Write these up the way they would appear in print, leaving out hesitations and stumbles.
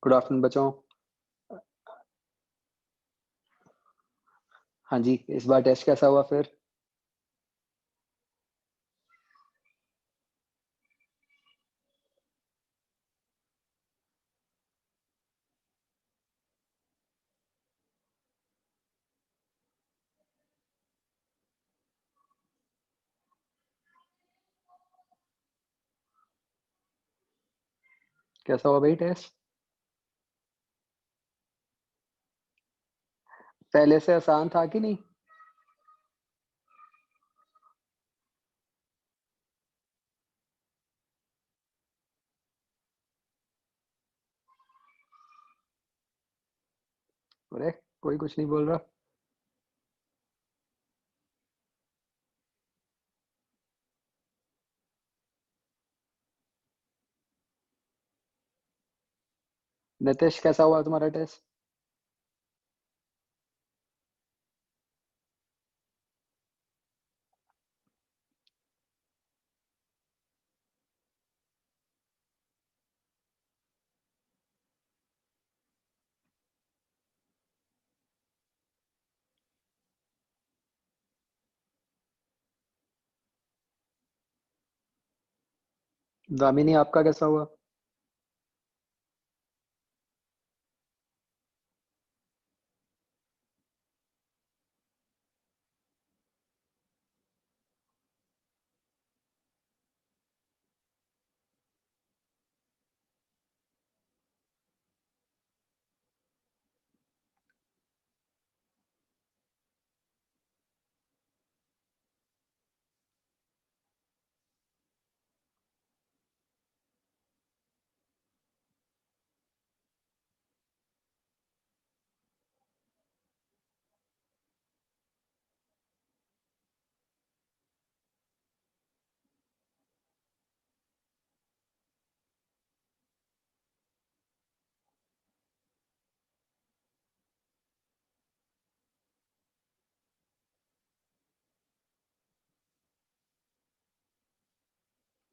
Good afternoon बच्चों। हाँ जी, इस बार टेस्ट कैसा हुआ फिर? कैसा हुआ भाई टेस्ट? पहले से आसान था कि नहीं? अरे, कोई कुछ नहीं बोल रहा। नितिश, कैसा हुआ तुम्हारा टेस्ट? दामिनी, आपका कैसा हुआ?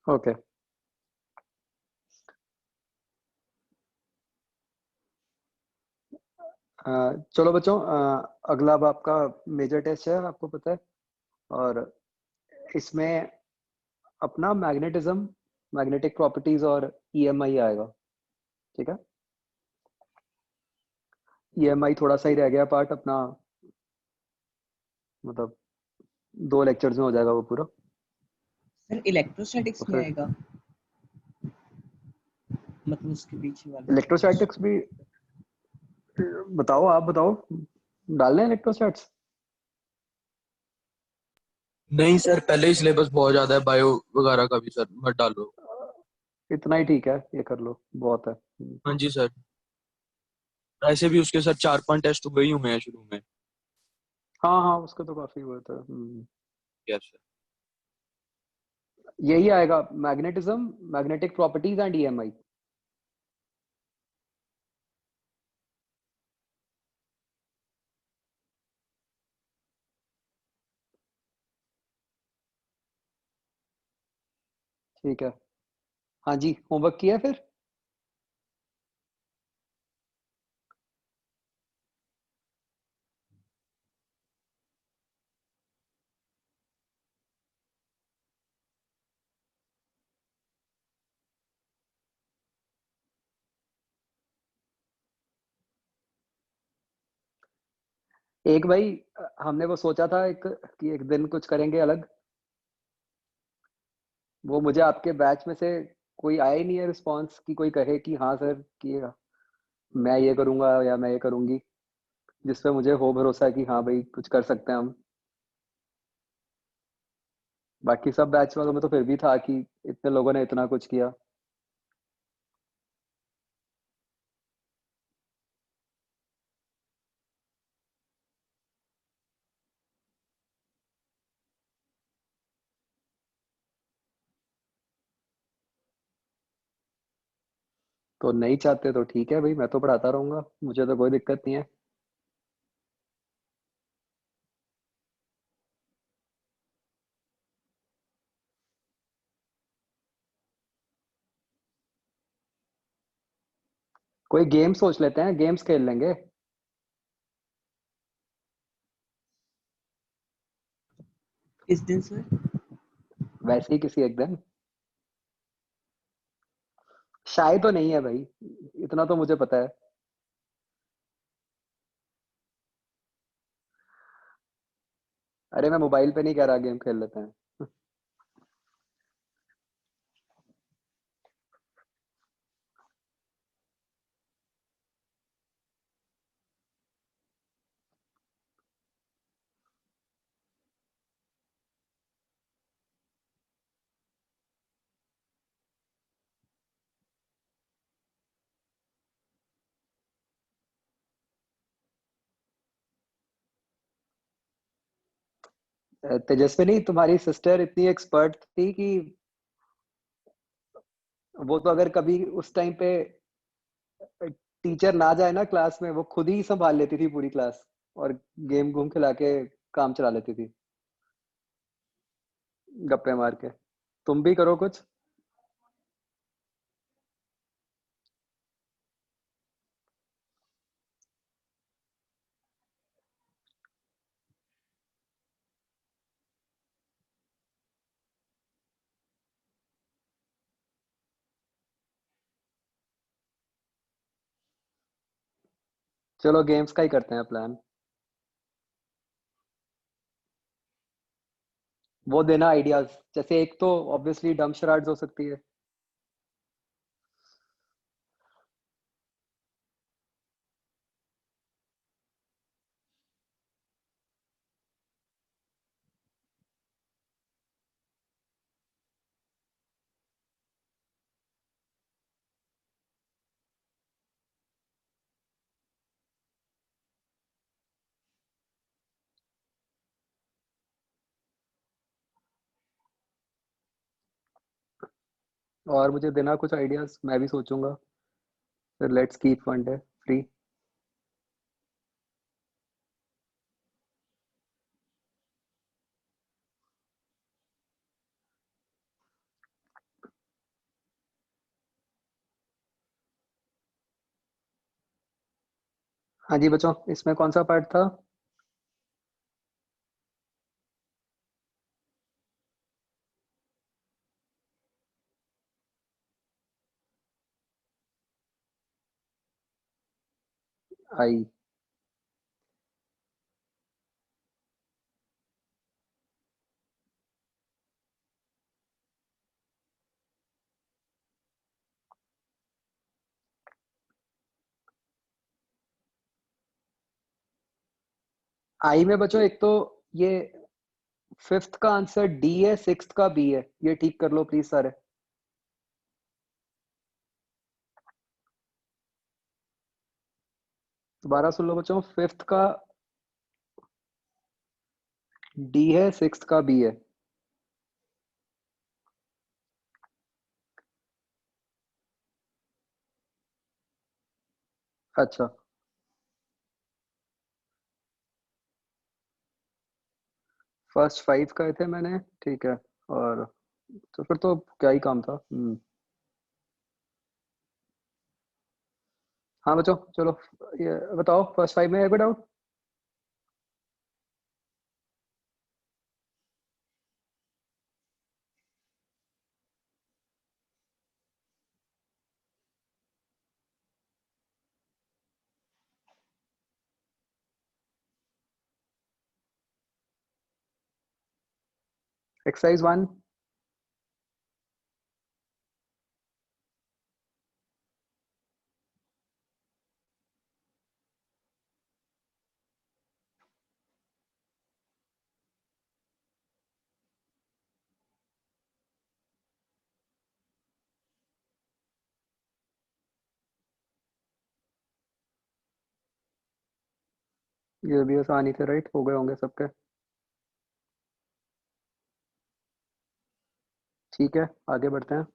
ओके। चलो बच्चों, अगला अब आपका मेजर टेस्ट है, आपको पता है। और इसमें अपना मैग्नेटिज्म, मैग्नेटिक प्रॉपर्टीज और ईएमआई आएगा। ठीक है। ईएमआई थोड़ा सा ही रह गया पार्ट अपना, मतलब 2 लेक्चर्स में हो जाएगा वो पूरा। सर इलेक्ट्रोस्टैटिक्स तो में फिर आएगा, मतलब उसके पीछे वाला कोर्स। इलेक्ट्रोस्टैटिक्स भी बताओ, आप बताओ। डालना है इलेक्ट्रोस्टैट्स? नहीं सर, पहले ही सिलेबस बहुत ज्यादा है बायो वगैरह का भी, सर मत डालो। इतना ही ठीक है, ये कर लो, बहुत है। हाँ जी सर। ऐसे भी उसके सर 4-5 टेस्ट हुए ही हुए हैं शुरू में। हाँ हाँ, उसका तो काफी हुआ था। Yes sir. यही आएगा, magnetism, magnetic properties and EMI. ठीक है। हाँ जी, होमवर्क किया है फिर? एक भाई, हमने वो सोचा था एक कि एक दिन कुछ करेंगे अलग। वो मुझे आपके बैच में से कोई आया ही नहीं है रिस्पांस कि कोई कहे कि हाँ सर, कि मैं ये करूंगा या मैं ये करूंगी, जिसपे मुझे हो भरोसा कि हाँ भाई कुछ कर सकते हैं हम। बाकी सब बैच वालों में तो फिर भी था कि इतने लोगों ने इतना कुछ किया। तो नहीं चाहते तो ठीक है भाई, मैं तो पढ़ाता रहूंगा, मुझे तो कोई दिक्कत नहीं है। कोई गेम सोच लेते हैं, गेम्स खेल लेंगे। किस दिन सर? वैसे ही किसी एक दिन। शायद तो नहीं है भाई, इतना तो मुझे पता है। अरे मैं मोबाइल पे नहीं कह रहा, गेम खेल लेते हैं। तेजस्विनी, तुम्हारी सिस्टर इतनी एक्सपर्ट थी कि वो तो अगर कभी उस टाइम पे टीचर ना जाए ना क्लास में, वो खुद ही संभाल लेती थी पूरी क्लास, और गेम घूम खिला के काम चला लेती थी, गप्पे मार के। तुम भी करो कुछ। चलो गेम्स का ही करते हैं प्लान। वो देना आइडियाज, जैसे एक तो ऑब्वियसली डम्प शराड्स हो सकती है। और मुझे देना कुछ आइडियाज, मैं भी सोचूंगा। फिर let's keep fun day free. हाँ जी बच्चों, इसमें कौन सा पार्ट था? आई। आई में बच्चों एक तो ये फिफ्थ का आंसर डी है, सिक्स्थ का बी है, ये ठीक कर लो प्लीज सारे। दोबारा सुन लो बच्चों, फिफ्थ का डी है, सिक्स्थ का बी है। अच्छा। फर्स्ट फाइव कहे थे मैंने, ठीक है। और तो फिर तो क्या ही काम था। हाँ बच्चों, चलो ये बताओ, फर्स्ट फाइव में है कोई डाउट? Exercise one. ये भी आसानी से राइट हो गए होंगे सबके। ठीक है, आगे बढ़ते हैं।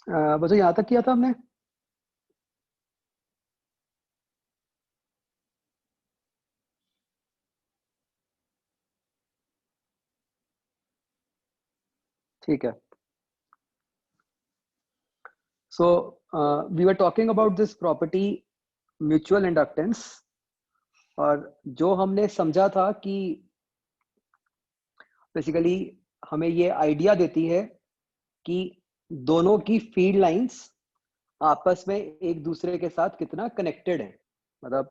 बच्चों यहाँ तक किया था हमने? ठीक है. So we were talking about this property mutual inductance, और जो हमने समझा था कि बेसिकली हमें ये आइडिया देती है कि दोनों की फील्ड लाइंस आपस में एक दूसरे के साथ कितना कनेक्टेड है, मतलब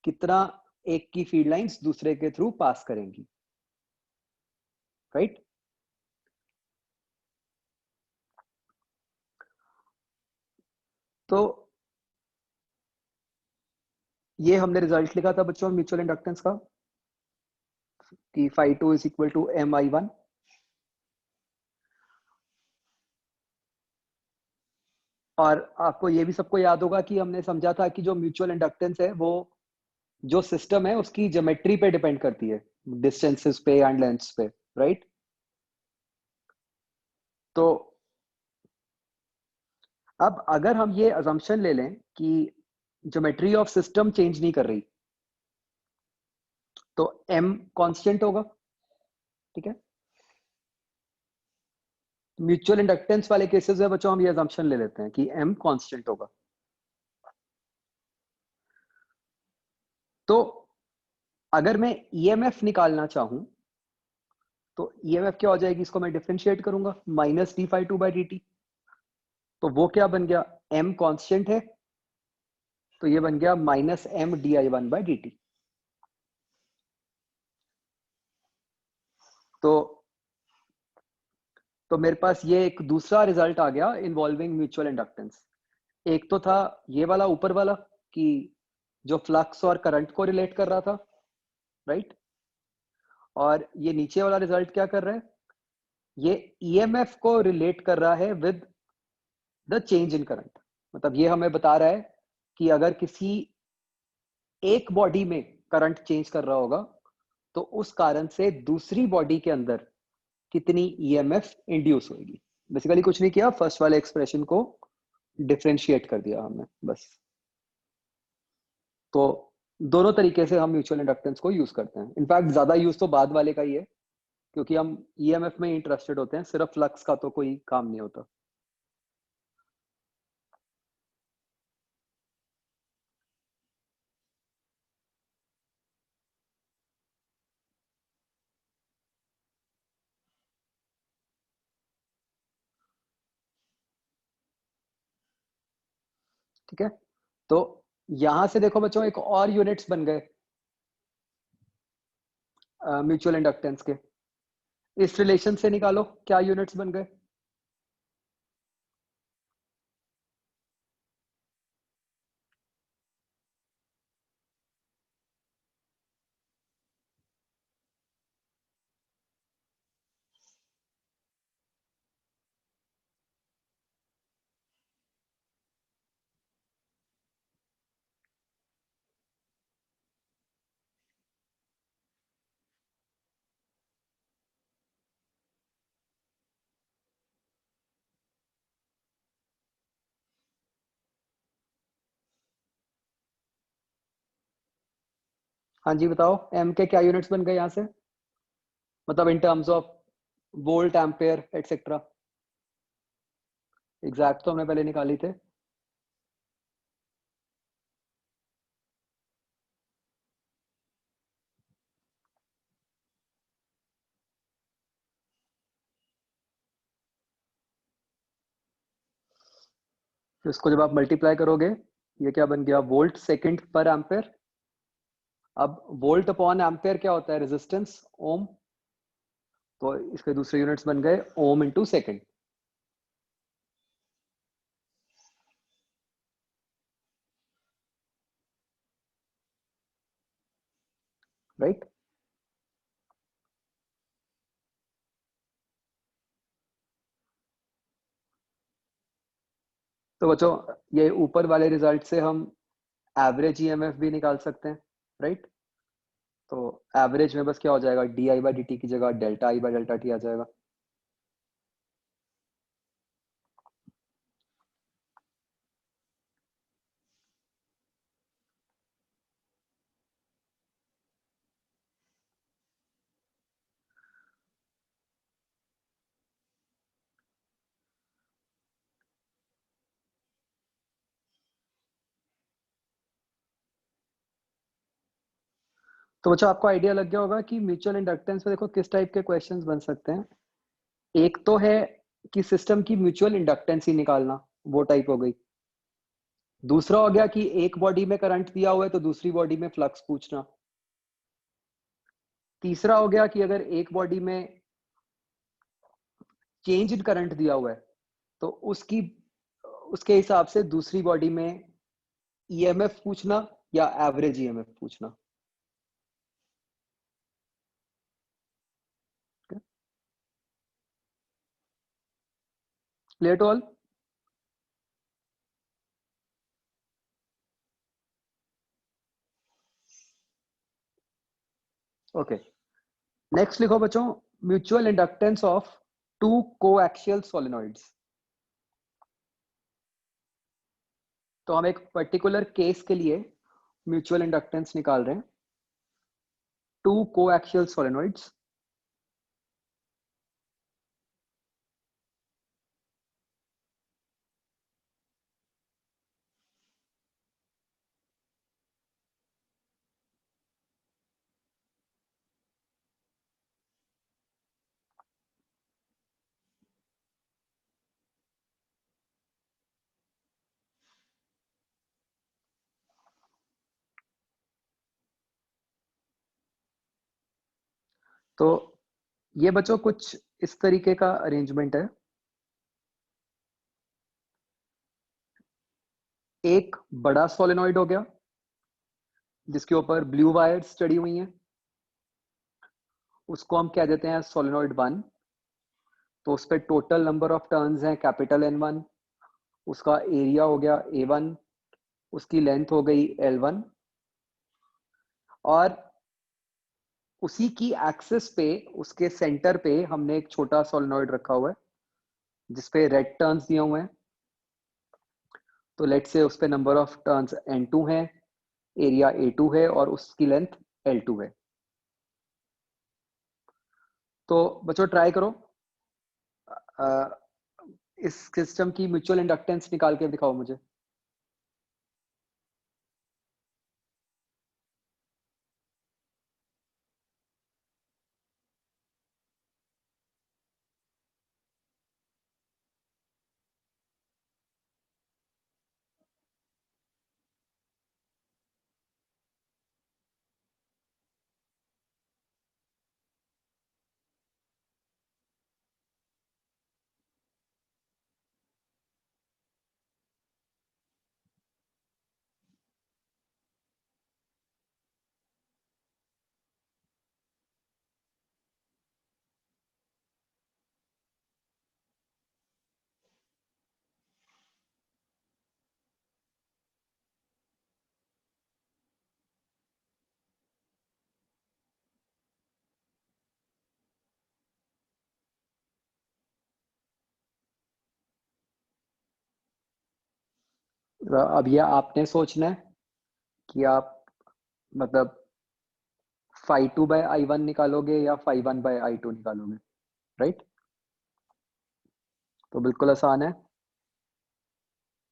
कितना एक की फील्ड लाइंस दूसरे के थ्रू पास करेंगी, राइट? तो ये हमने रिजल्ट लिखा था बच्चों म्यूचुअल इंडक्टेंस का कि phi2 is equal to mi1. और आपको ये भी सबको याद होगा कि हमने समझा था कि जो म्यूचुअल इंडक्टेंस है वो जो सिस्टम है उसकी ज्योमेट्री पे डिपेंड करती है, डिस्टेंसेस पे एंड लेंथ्स पे, राइट? तो अब अगर हम ये अजम्पशन ले लें कि ज्योमेट्री ऑफ सिस्टम चेंज नहीं कर रही, तो m कांस्टेंट होगा, ठीक है? म्यूचुअल इंडक्टेंस वाले केसेस में बच्चों हम ये अजम्पशन ले लेते हैं कि m कांस्टेंट होगा. तो अगर मैं ईएमएफ निकालना चाहूं तो ईएमएफ क्या हो जाएगी, इसको मैं डिफरेंशिएट करूंगा minus d phi two by D t. तो वो क्या बन गया, m कांस्टेंट है तो ये बन गया minus M d I one by D t. तो मेरे पास ये एक दूसरा रिजल्ट आ गया इन्वॉल्विंग म्यूचुअल इंडक्टेंस. एक तो था ये वाला ऊपर वाला कि जो फ्लक्स और करंट को रिलेट कर रहा था, राइट? और ये नीचे वाला रिजल्ट क्या कर रहा है, ये ईएमएफ को रिलेट कर रहा है with the change in current. मतलब ये हमें बता रहा है कि अगर किसी एक बॉडी में करंट चेंज कर रहा होगा तो उस कारण से दूसरी बॉडी के अंदर कितनी ईएमएफ इंड्यूस होगी. बेसिकली कुछ नहीं किया, फर्स्ट वाले एक्सप्रेशन को डिफरेंशिएट कर दिया हमने बस. तो दोनों तरीके से हम म्यूचुअल इंडक्टेंस को यूज करते हैं. इनफैक्ट ज्यादा यूज तो बाद वाले का ही है क्योंकि हम ईएमएफ में इंटरेस्टेड होते हैं, सिर्फ फ्लक्स का तो कोई काम नहीं होता. ठीक है, तो यहां से देखो बच्चों एक और यूनिट्स बन गए म्यूचुअल इंडक्टेंस के. इस रिलेशन से निकालो क्या यूनिट्स बन गए. हाँ जी बताओ, एम के क्या यूनिट्स बन गए यहां से, मतलब in terms of volt ampere etcetera. Exact तो हमने पहले निकाली थे. तो इसको जब आप मल्टीप्लाई करोगे ये क्या बन गया, वोल्ट सेकंड पर एम्पेयर. अब वोल्ट अपॉन एम्पेयर क्या होता है, रेजिस्टेंस ओम. तो इसके दूसरे यूनिट्स बन गए ओम इंटू सेकेंड, राइट? तो बच्चों ये ऊपर वाले रिजल्ट से हम एवरेज ईएमएफ भी निकाल सकते हैं, राइट? तो एवरेज में बस क्या हो जाएगा, D I by D T की जगह delta I by delta T आ जाएगा. तो बच्चों आपको आइडिया लग गया होगा कि म्यूचुअल इंडक्टेंस में देखो किस टाइप के क्वेश्चंस बन सकते हैं। एक तो है कि सिस्टम की म्यूचुअल इंडक्टेंस ही निकालना, वो टाइप हो गई। दूसरा हो गया कि एक बॉडी में करंट दिया हुआ है तो दूसरी बॉडी में फ्लक्स पूछना। तीसरा हो गया कि अगर एक बॉडी में चेंज इन करंट दिया हुआ है तो उसके हिसाब से दूसरी बॉडी में ईएमएफ पूछना या एवरेज ईएमएफ पूछना। Clear to all? Okay, next लिखो बच्चों, mutual inductance of two coaxial solenoids. तो हम एक पर्टिकुलर केस के लिए म्यूचुअल इंडक्टेंस निकाल रहे हैं, टू कोएक्सियल सोलेनॉइड्स। तो ये बच्चों कुछ इस तरीके का अरेंजमेंट है। एक बड़ा सोलेनॉइड हो गया जिसके ऊपर ब्लू वायर्स चढ़ी हुई हैं, उसको हम कह देते हैं सोलेनॉइड 1। तो उस पर टोटल नंबर ऑफ टर्न्स हैं कैपिटल N1, उसका एरिया हो गया A1, उसकी लेंथ हो गई L1, और उसी की एक्सिस पे उसके सेंटर पे हमने एक छोटा सोलेनॉइड रखा हुआ है जिसपे रेड टर्न्स दिए हुए हैं। तो लेट से उस पे नंबर ऑफ टर्न्स N2 है, एरिया A2 है और उसकी लेंथ L2 है। तो बच्चों ट्राई करो, इस सिस्टम की म्यूचुअल इंडक्टेंस निकाल के दिखाओ मुझे। अब ये आपने सोचना है कि आप मतलब phi2/I1 निकालोगे या phi1/I2 निकालोगे, राइट? तो बिल्कुल आसान है,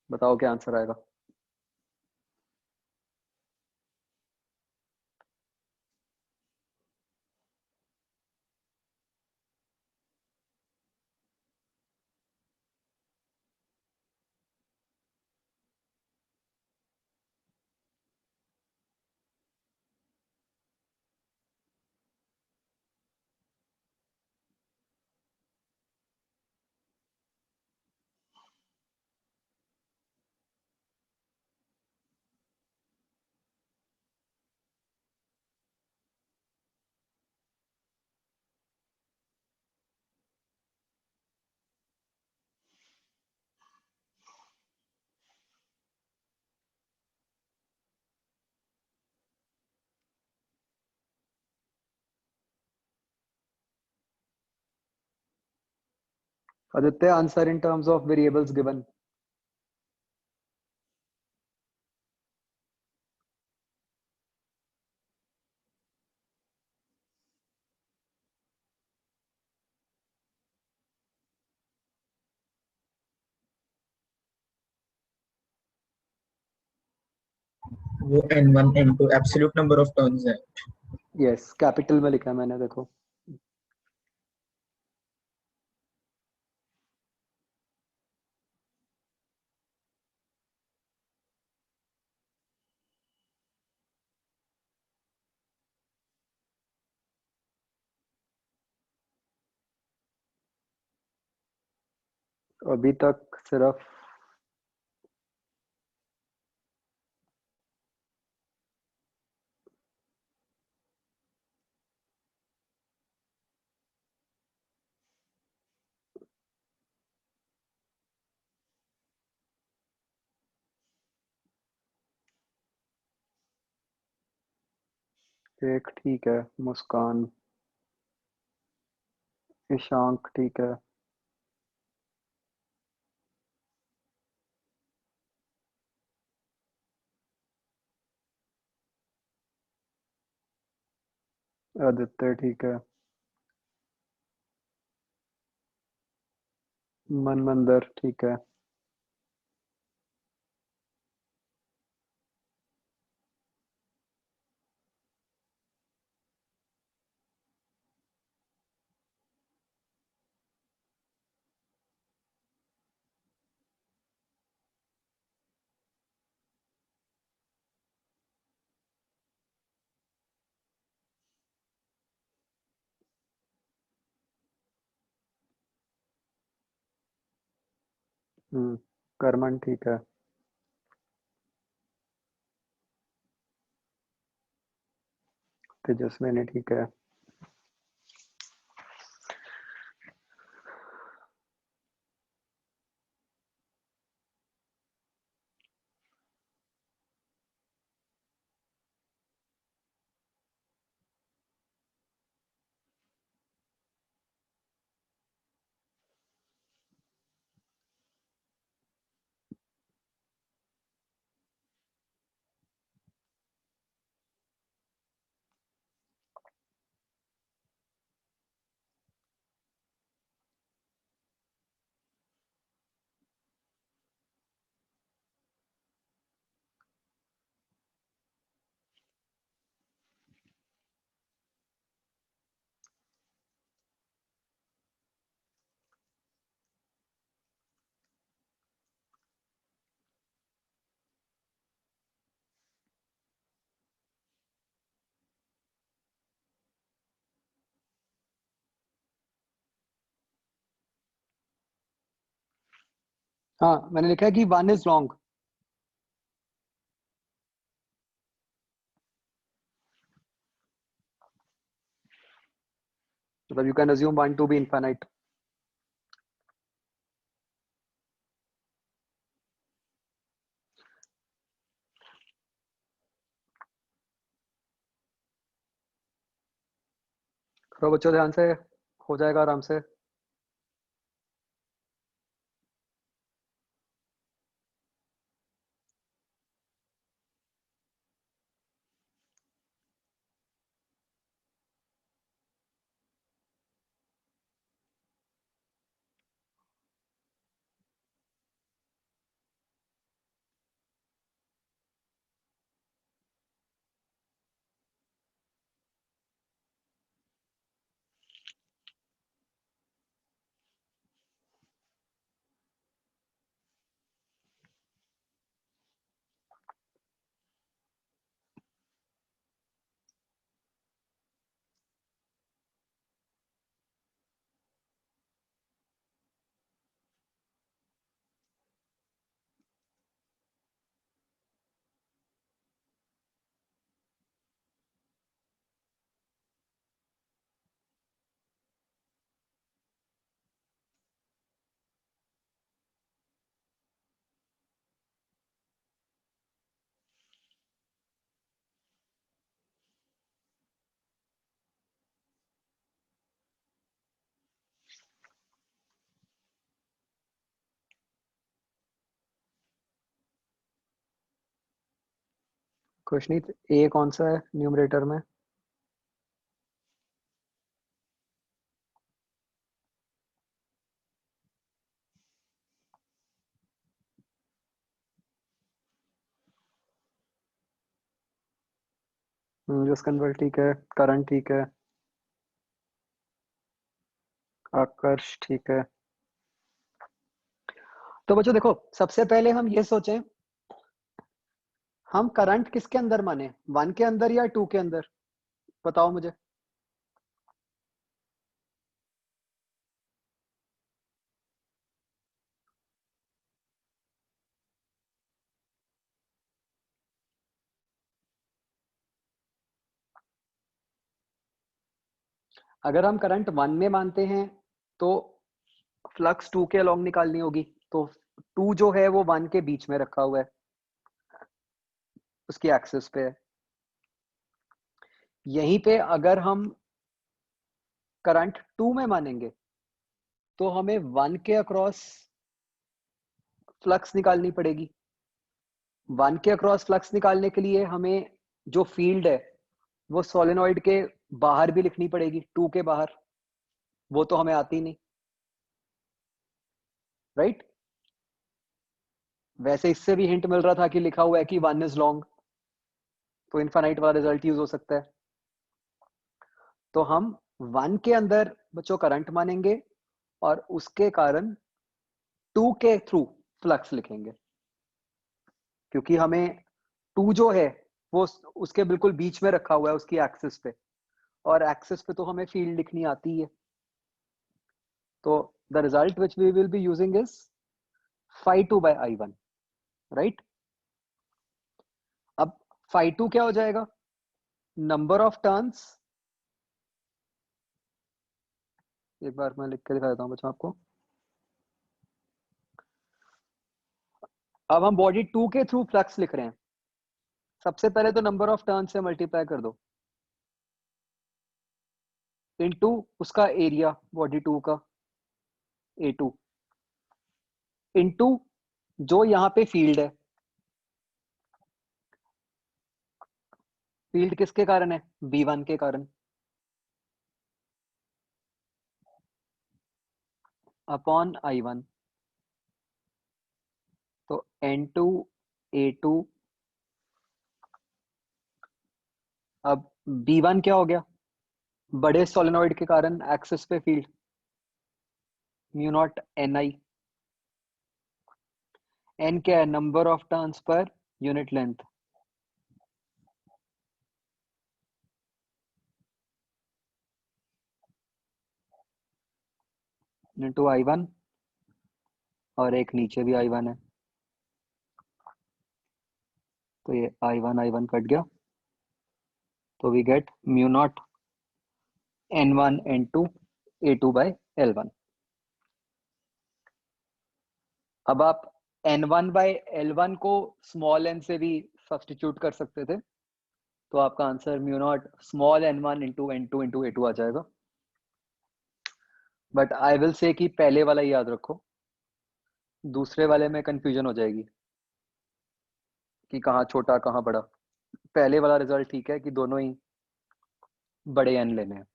बताओ क्या आंसर आएगा। Aditya, answer in terms of variables given. वो N1 N2 absolute number of turns है। यस, कैपिटल में लिखा है मैंने, देखो। अभी तक सिर्फ एक ठीक है, मुस्कान। ईशांक ठीक है। आदित्य ठीक है। मनमंदर ठीक है। करमन ठीक है। तेजस्विनी ठीक है। हाँ, मैंने लिखा है कि वन इज रॉन्ग। मतलब you can assume one to be infinite. करो बच्चों ध्यान से, हो जाएगा आराम से। कुछ नहीं, ए कौन सा है न्यूमरेटर में? जसकंवल ठीक है, करण ठीक है, आकर्ष ठीक है। तो बच्चों देखो, सबसे पहले हम ये सोचें, हम करंट किसके अंदर माने, 1 के अंदर या 2 के अंदर? बताओ मुझे। अगर हम करंट 1 में मानते हैं तो फ्लक्स 2 के अलोंग निकालनी होगी। तो 2 जो है वो 1 के बीच में रखा हुआ है, उसकी एक्सिस पे है। यहीं पे अगर हम करंट 2 में मानेंगे तो हमें 1 के अक्रॉस फ्लक्स निकालनी पड़ेगी। 1 के अक्रॉस फ्लक्स निकालने के लिए हमें जो फील्ड है वो सोलेनॉइड के बाहर भी लिखनी पड़ेगी, 2 के बाहर। वो तो हमें आती नहीं, राइट? वैसे इससे भी हिंट मिल रहा था कि लिखा हुआ है कि 1 इज लॉन्ग, तो इनफाइनाइट वाला रिजल्ट यूज हो सकता है। तो हम 1 के अंदर बच्चों करंट मानेंगे और उसके कारण 2 के थ्रू फ्लक्स लिखेंगे, क्योंकि हमें 2 जो है वो उसके बिल्कुल बीच में रखा हुआ है, उसकी एक्सिस पे, और एक्सिस पे तो हमें फील्ड लिखनी आती है। तो the result which we will be using is phi2 by I1, right? अब phi2 क्या हो जाएगा? नंबर ऑफ टर्न्स, एक बार मैं लिख के दिखा देता हूँ बच्चों आपको। अब हम बॉडी 2 के थ्रू फ्लक्स लिख रहे हैं। सबसे पहले तो नंबर ऑफ टर्न से मल्टीप्लाई कर दो इनटू उसका एरिया बॉडी 2 का, A2, इनटू जो यहाँ पे फील्ड है। फील्ड किसके कारण है? V1 के कारण, अपॉन I1। तो N2 A2। अब B1 क्या हो गया? बड़े सोलेनॉइड के कारण एक्सिस पे field, mu naught NI। N क्या है? Number of turns per unit length. Into I1, और एक नीचे भी I1 है, तो ये I1 कट गया, तो we get mu nought N1 N2 A2 by L1। अब आप N1 by L1 को स्मॉल n से भी सब्सटीट्यूट कर सकते थे, तो आपका answer mu nought small n1 into N2 into A2 आ जाएगा। बट आई विल से कि पहले वाला ही याद रखो, दूसरे वाले में कंफ्यूजन हो जाएगी कि कहाँ छोटा कहाँ बड़ा। पहले वाला रिजल्ट ठीक है कि दोनों ही बड़े n लेने हैं।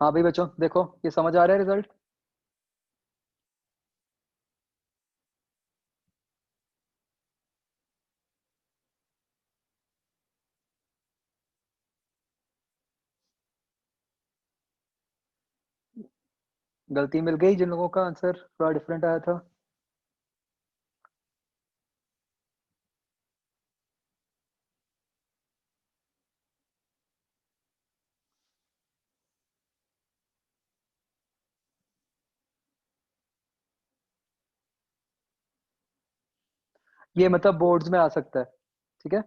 हाँ भाई बच्चों, देखो ये समझ आ रहा है रिजल्ट? गलती मिल गई जिन लोगों का आंसर थोड़ा डिफरेंट आया था? ये मतलब बोर्ड्स में आ सकता है, ठीक है?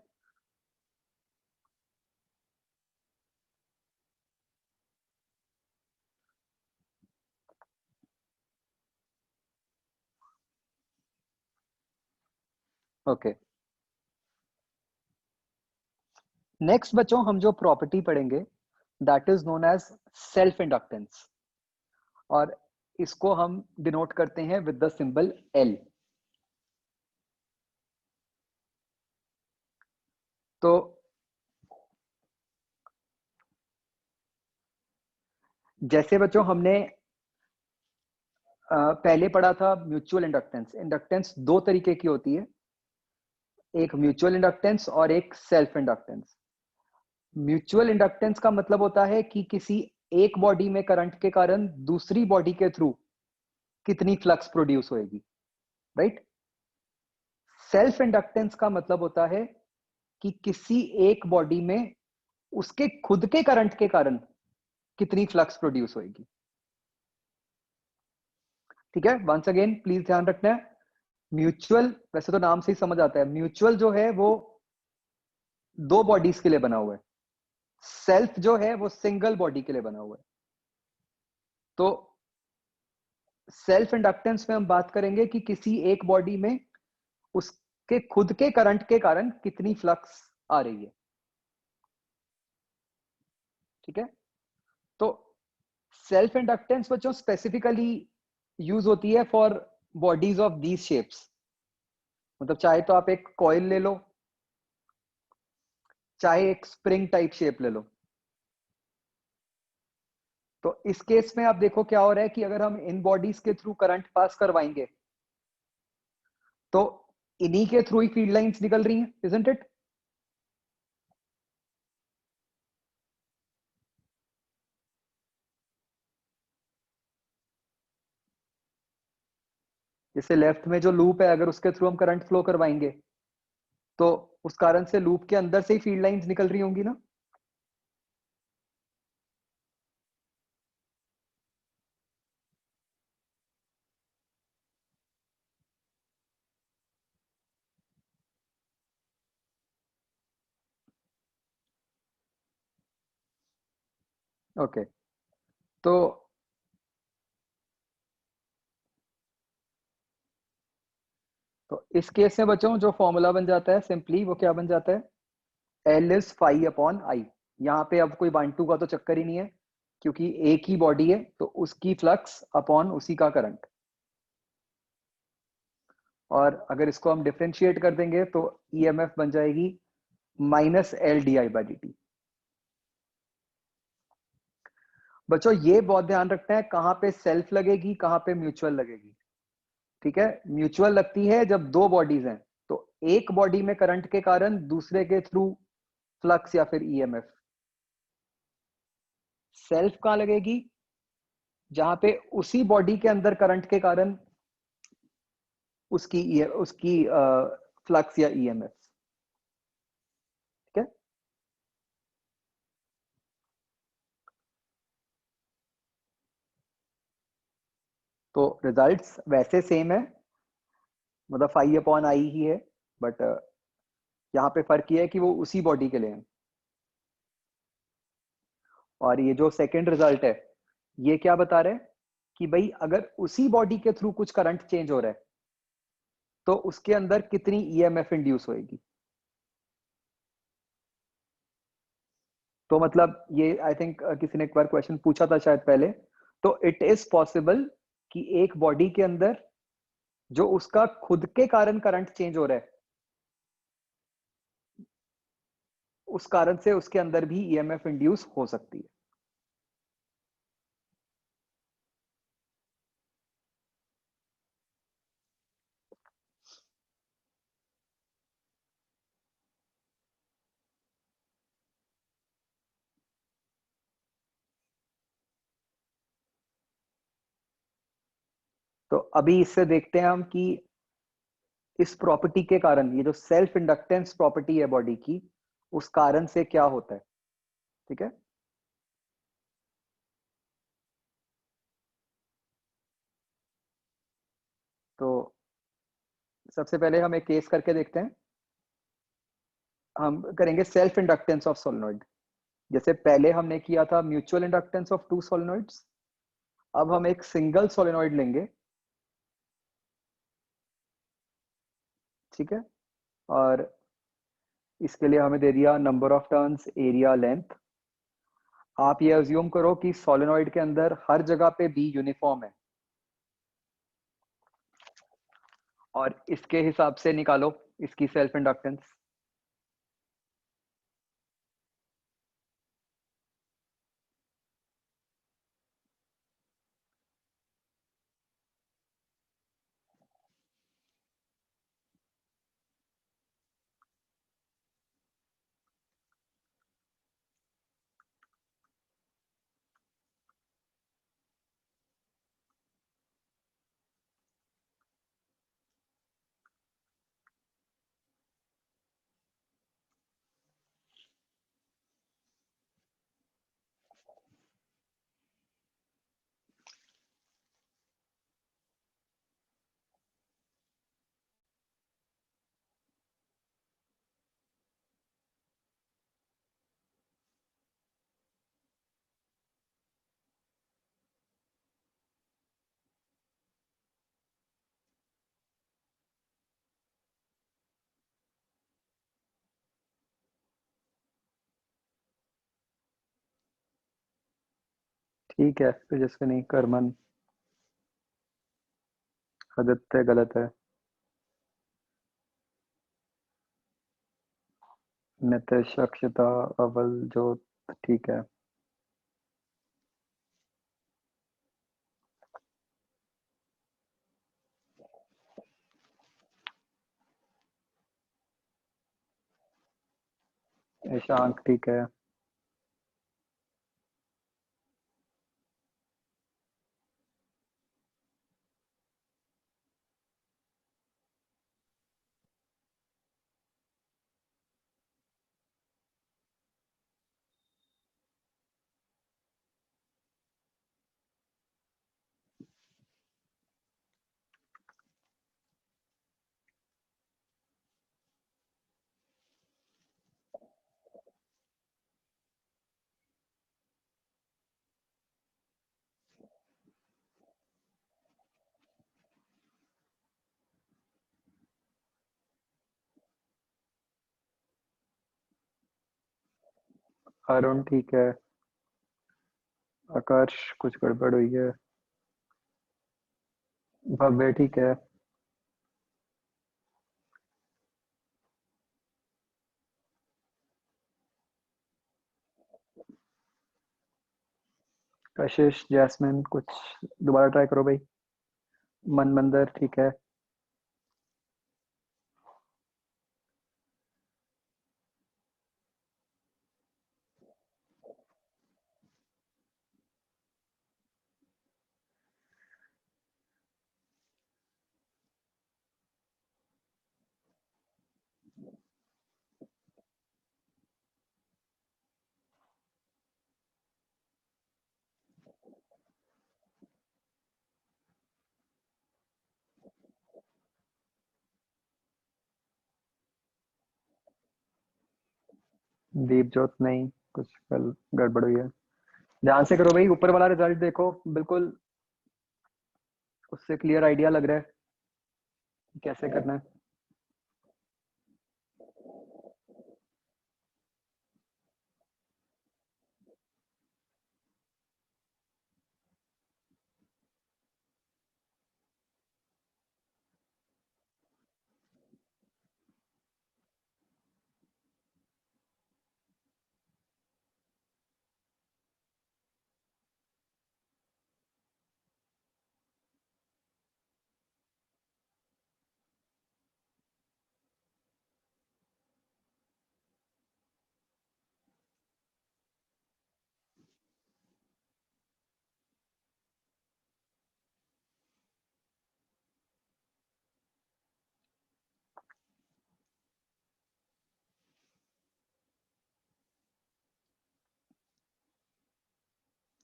ओके, नेक्स्ट बच्चों हम जो प्रॉपर्टी पढ़ेंगे that is known as self inductance, और इसको हम डिनोट करते हैं विद द सिंबल L। तो जैसे बच्चों हमने पहले पढ़ा था म्यूचुअल इंडक्टेंस। इंडक्टेंस दो तरीके की होती है, एक म्यूचुअल इंडक्टेंस और एक सेल्फ इंडक्टेंस। म्यूचुअल इंडक्टेंस का मतलब होता है कि किसी एक बॉडी में करंट के कारण दूसरी बॉडी के थ्रू कितनी फ्लक्स प्रोड्यूस होएगी, राइट। सेल्फ इंडक्टेंस का मतलब होता है कि किसी एक बॉडी में उसके खुद के करंट के कारण कितनी फ्लक्स प्रोड्यूस होएगी। ठीक है, वंस अगेन प्लीज ध्यान रखना है, म्यूचुअल वैसे तो नाम से ही समझ आता है, म्यूचुअल जो है वो दो बॉडीज के लिए बना हुआ है, सेल्फ जो है वो सिंगल बॉडी के लिए बना हुआ है। तो सेल्फ इंडक्टेंस में हम बात करेंगे कि किसी एक बॉडी में उसके खुद के करंट के कारण कितनी फ्लक्स आ रही है। ठीक है, तो सेल्फ इंडक्टेंस बच्चों स्पेसिफिकली यूज होती है for bodies of these shapes. मतलब चाहे तो आप एक कॉइल ले लो, चाहे एक स्प्रिंग टाइप शेप ले लो। तो इस केस में आप देखो क्या हो रहा है कि अगर हम इन बॉडीज के थ्रू करंट पास करवाएंगे तो इन्हीं के थ्रू ही फील्ड लाइंस निकल रही हैं, इजंट इट। जैसे लेफ्ट में जो लूप है, अगर उसके थ्रू हम करंट फ्लो करवाएंगे तो उस कारण से लूप के अंदर से ही फील्ड लाइंस निकल रही होंगी ना। ओके, तो इस केस में बच्चों जो फॉर्मूला बन जाता है सिंपली वो क्या बन जाता है, L is phi upon I. यहाँ पे अब कोई 1 2 का तो चक्कर ही नहीं है, क्योंकि एक ही बॉडी है तो उसकी फ्लक्स अपॉन उसी का करंट। और अगर इसको हम डिफरेंशिएट कर देंगे तो ईएमएफ बन जाएगी minus L D I by D T. बच्चों ये बहुत ध्यान रखना है कहां पे सेल्फ लगेगी, कहां पे म्यूचुअल लगेगी। ठीक है, म्यूचुअल लगती है जब दो बॉडीज हैं, तो एक बॉडी में करंट के कारण दूसरे के थ्रू फ्लक्स या फिर ईएमएफ। सेल्फ कहां लगेगी, जहां पे उसी बॉडी के अंदर करंट के कारण उसकी फ्लक्स या ईएमएफ। ठीक है, तो रिजल्ट्स वैसे सेम है, मतलब फाई अपॉन आई ही है, बट यहाँ पे फर्क ये है कि वो उसी बॉडी के लिए है। और ये जो सेकंड रिजल्ट है ये क्या बता रहे हैं कि भाई अगर उसी बॉडी के थ्रू कुछ करंट चेंज हो रहा है तो उसके अंदर कितनी ईएमएफ इंड्यूस होएगी। तो मतलब ये आई थिंक किसी ने एक बार क्वेश्चन पूछा था शायद पहले, तो इट इज पॉसिबल कि एक बॉडी के अंदर जो उसका खुद के कारण करंट चेंज हो रहा है उस कारण से उसके अंदर भी ईएमएफ इंड्यूस हो सकती है। तो अभी इससे देखते हैं हम कि इस प्रॉपर्टी के कारण, ये जो सेल्फ इंडक्टेंस प्रॉपर्टी है बॉडी की, उस कारण से क्या होता है। ठीक है, तो सबसे पहले हम एक केस करके देखते हैं। हम करेंगे सेल्फ इंडक्टेंस ऑफ सोलेनोइड। जैसे पहले हमने किया था mutual inductance of two solenoids, अब हम एक सिंगल सोलेनोइड लेंगे। ठीक है, और इसके लिए हमें दे दिया number of turns, area, length. आप ये अज्यूम करो कि सोलेनोइड के अंदर हर जगह पे बी यूनिफॉर्म है, और इसके हिसाब से निकालो इसकी सेल्फ इंडक्टेंस। ठीक है, तेजस्विनी, करमन, आदित्य गलत है, नितिश, अक्षता, अवल, जोत ठीक है, ईशांक ठीक है, अरुण ठीक है, आकाश कुछ गड़बड़ हुई है, भव्य ठीक है, कशिश, जैस्मिन कुछ दोबारा ट्राई करो भाई, मनमंदर ठीक है, दीप ज्योत नहीं, कुछ कल गड़बड़ हुई है, ध्यान से करो भाई, ऊपर वाला रिजल्ट देखो, बिल्कुल उससे क्लियर आइडिया लग रहा है कि कैसे करना है।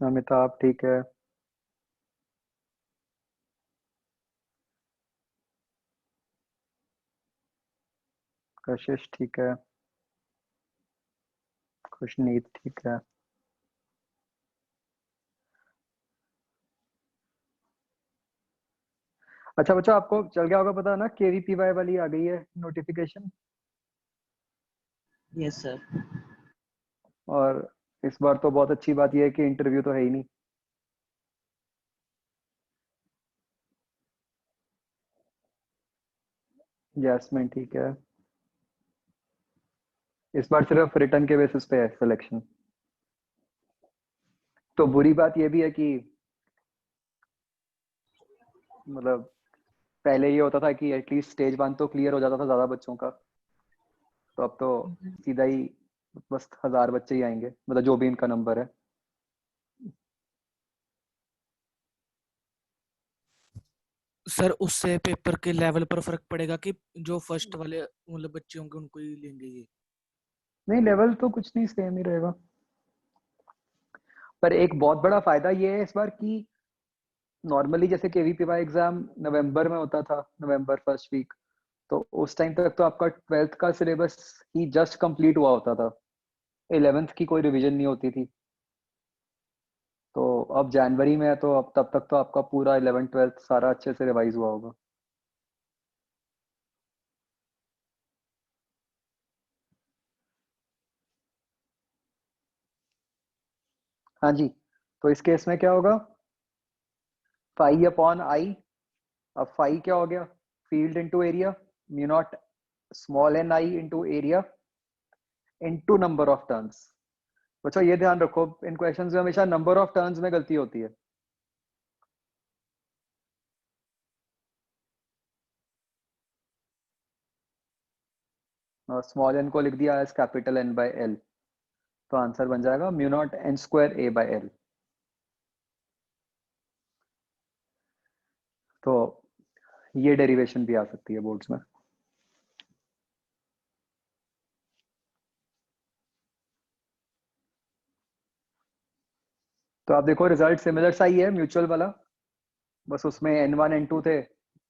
अमिताभ ठीक है, कशिश ठीक है, खुशनीत ठीक है। अच्छा बच्चों, आपको चल गया होगा पता ना, केवीपीवाई वाली आ गई है नोटिफिकेशन, यस सर। और इस बार तो बहुत अच्छी बात यह है कि इंटरव्यू तो है ही नहीं। जैस्मिन ठीक है, इस बार सिर्फ रिटर्न के बेसिस पे है सिलेक्शन। तो बुरी बात यह भी है कि मतलब पहले ये होता था कि एटलीस्ट स्टेज 1 तो क्लियर हो जाता था ज्यादा बच्चों का, तो अब तो सीधा ही बस 1000 बच्चे ही आएंगे, मतलब जो भी इनका नंबर है। सर उससे पेपर के लेवल पर फर्क पड़ेगा कि जो फर्स्ट वाले मतलब बच्चे होंगे उनको ही लेंगे ये? नहीं, लेवल तो कुछ नहीं, सेम ही रहेगा। पर एक बहुत बड़ा फायदा ये है इस बार कि नॉर्मली जैसे केवीपीवाई एग्जाम नवंबर में होता था, नवंबर फर्स्ट वीक, तो उस टाइम तक तो आपका 12th का सिलेबस ही जस्ट कंप्लीट हुआ होता था, 11th की कोई रिवीजन नहीं होती थी। तो अब जनवरी में है, तो अब तब तक तो आपका पूरा 11th 12th सारा अच्छे से रिवाइज हुआ होगा। हाँ जी, तो इस केस में क्या होगा, फाई अपॉन आई। अब फाई क्या हो गया, field into area, mu nought small n I into area into number of turns. बच्चों ये ध्यान रखो, इन क्वेश्चंस में हमेशा नंबर ऑफ टर्न्स में गलती होती है। स्मॉल एन को लिख दिया as capital N by L, तो आंसर बन जाएगा mu nought n square A by L. तो ये डेरिवेशन भी आ सकती है बोर्ड्स में। तो आप देखो रिजल्ट सिमिलर सा ही है म्यूचुअल वाला, बस उसमें N1 N2 थे,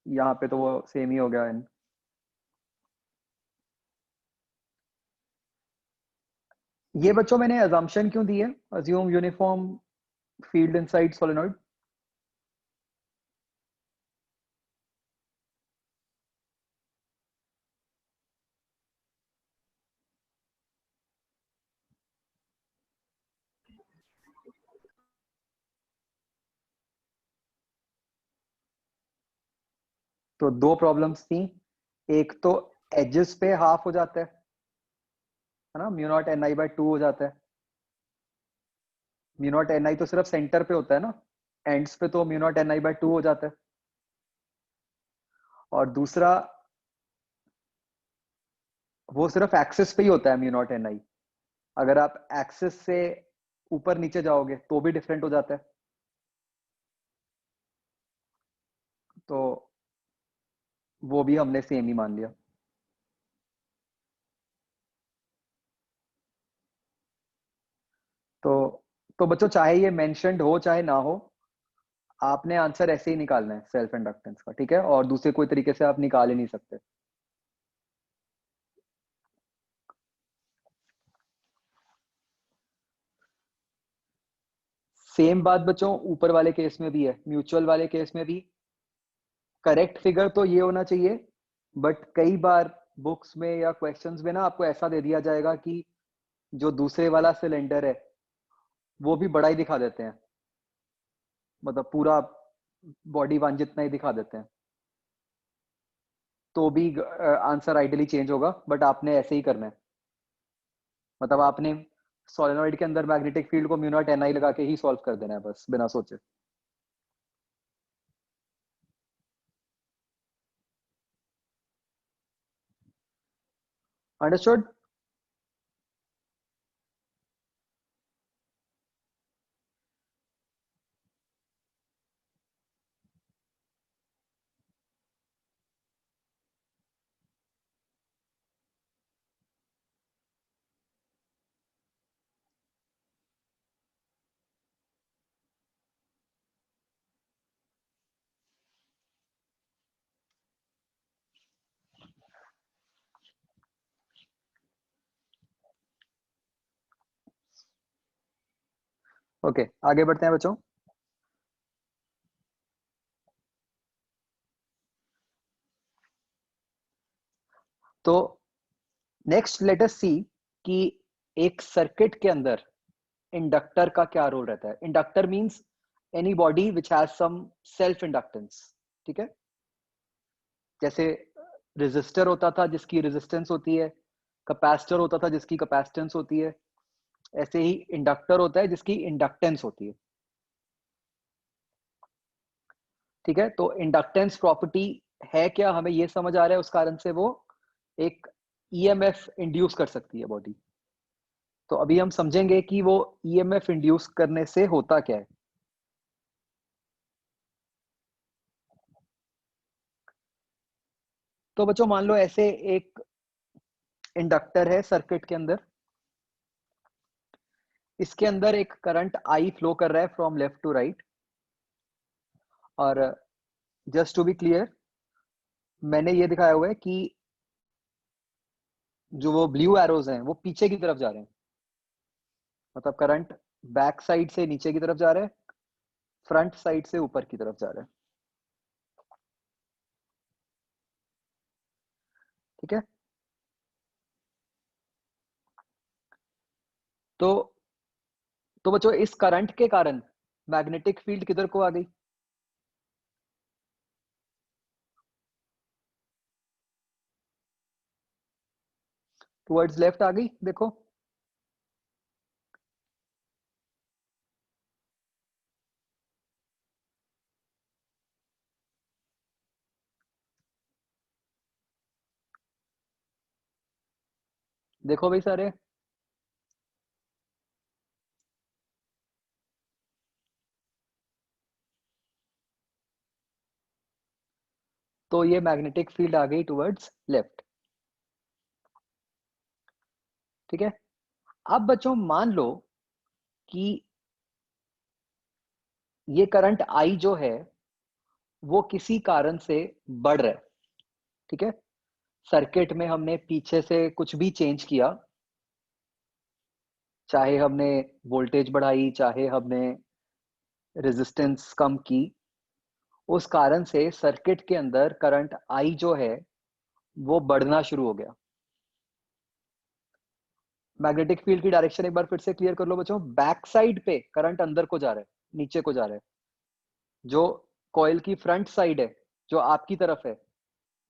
यहाँ पे तो वो सेम ही हो गया N। ये बच्चों मैंने अजम्पशन क्यों दी है, assume uniform field inside solenoid. तो दो प्रॉब्लम्स थी, एक तो एजेस पे हाफ हो जाता है ना, mu nought N I by two हो जाता है। म्यू नॉट एन आई तो सिर्फ सेंटर पे होता है ना, एंड्स पे तो mu nought N I by two हो जाता है। और दूसरा वो सिर्फ एक्सिस पे ही होता है म्यू नॉट एन आई, अगर आप एक्सिस से ऊपर नीचे जाओगे तो भी डिफरेंट हो जाता है। तो वो भी हमने सेम ही मान लिया। तो तो बच्चों चाहे ये मेंशन्ड हो चाहे ना हो, आपने आंसर ऐसे ही निकालना है सेल्फ इंडक्टेंस का, ठीक है, और दूसरे कोई तरीके से आप निकाल ही नहीं सकते। सेम बात बच्चों ऊपर वाले केस में भी है, म्यूचुअल वाले केस में भी करेक्ट फिगर तो ये होना चाहिए, बट कई बार बुक्स में या क्वेश्चंस में ना आपको ऐसा दे दिया जाएगा कि जो दूसरे वाला सिलेंडर है वो भी बड़ा ही दिखा देते हैं, मतलब पूरा बॉडी वन जितना ही दिखा देते हैं, तो भी आंसर आइडियली चेंज होगा, बट आपने ऐसे ही करना है। मतलब आपने सोलेनोइड के अंदर मैग्नेटिक फील्ड को म्यू नॉट एन आई लगा के ही सॉल्व कर देना है बस, बिना सोचे। अंडरस्टूड। ओके, आगे बढ़ते हैं बच्चों। तो नेक्स्ट लेट अस सी कि एक सर्किट के अंदर इंडक्टर का क्या रोल रहता है। Inductor means any body which has some self inductance, ठीक है। जैसे रेजिस्टर होता था जिसकी रेजिस्टेंस होती है, कैपेसिटर होता था जिसकी कैपेसिटेंस होती है, ऐसे ही इंडक्टर होता है जिसकी इंडक्टेंस होती है, ठीक है। तो इंडक्टेंस प्रॉपर्टी है क्या, हमें ये समझ आ रहा है, उस कारण से वो एक ईएमएफ इंड्यूस कर सकती है बॉडी। तो अभी हम समझेंगे कि वो ईएमएफ इंड्यूस करने से होता क्या है। तो बच्चों मान लो ऐसे एक इंडक्टर है सर्किट के अंदर, इसके अंदर एक करंट आई फ्लो कर रहा है फ्रॉम लेफ्ट टू राइट, और जस्ट टू बी क्लियर मैंने ये दिखाया हुआ है कि जो वो ब्लू एरोज हैं वो पीछे की तरफ जा रहे हैं, मतलब करंट बैक साइड से नीचे की तरफ जा रहा है, फ्रंट साइड से ऊपर की तरफ जा रहा है, ठीक है। तो तो बच्चों इस करंट के कारण मैग्नेटिक फील्ड किधर को आ गई? टुवर्ड्स लेफ्ट आ गई, देखो। देखो भाई सारे, तो ये मैग्नेटिक फील्ड आ गई टुवर्ड्स लेफ्ट। ठीक है, अब बच्चों मान लो कि ये करंट आई जो है वो किसी कारण से बढ़ रहा है। ठीक है, सर्किट में हमने पीछे से कुछ भी चेंज किया, चाहे हमने वोल्टेज बढ़ाई, चाहे हमने रेजिस्टेंस कम की, उस कारण से सर्किट के अंदर करंट आई जो है वो बढ़ना शुरू हो गया। मैग्नेटिक फील्ड की डायरेक्शन एक बार फिर से क्लियर कर लो बच्चों। बैक साइड पे करंट अंदर को जा रहा है, नीचे को जा रहा है। जो कॉइल की फ्रंट साइड है, जो आपकी तरफ है,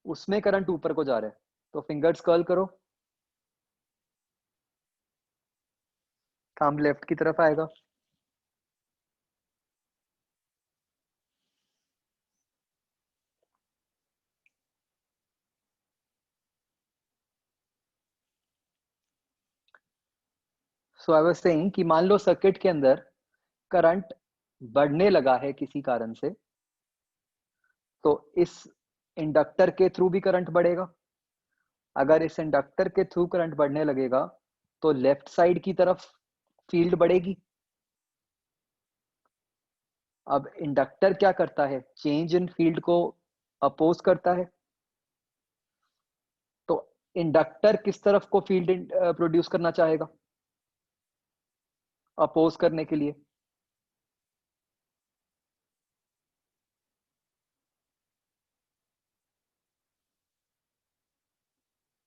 उसमें करंट ऊपर को जा रहा है। तो फिंगर्स कर्ल करो, थंब लेफ्ट की तरफ आएगा। सो आई वाज सेइंग कि मान लो सर्किट के अंदर करंट बढ़ने लगा है किसी कारण से, तो इस इंडक्टर के थ्रू भी करंट बढ़ेगा। अगर इस इंडक्टर के थ्रू करंट बढ़ने लगेगा तो लेफ्ट साइड की तरफ फील्ड बढ़ेगी। अब इंडक्टर क्या करता है? चेंज इन फील्ड को अपोज करता है। तो इंडक्टर किस तरफ को फील्ड प्रोड्यूस करना चाहेगा अपोज करने के लिए?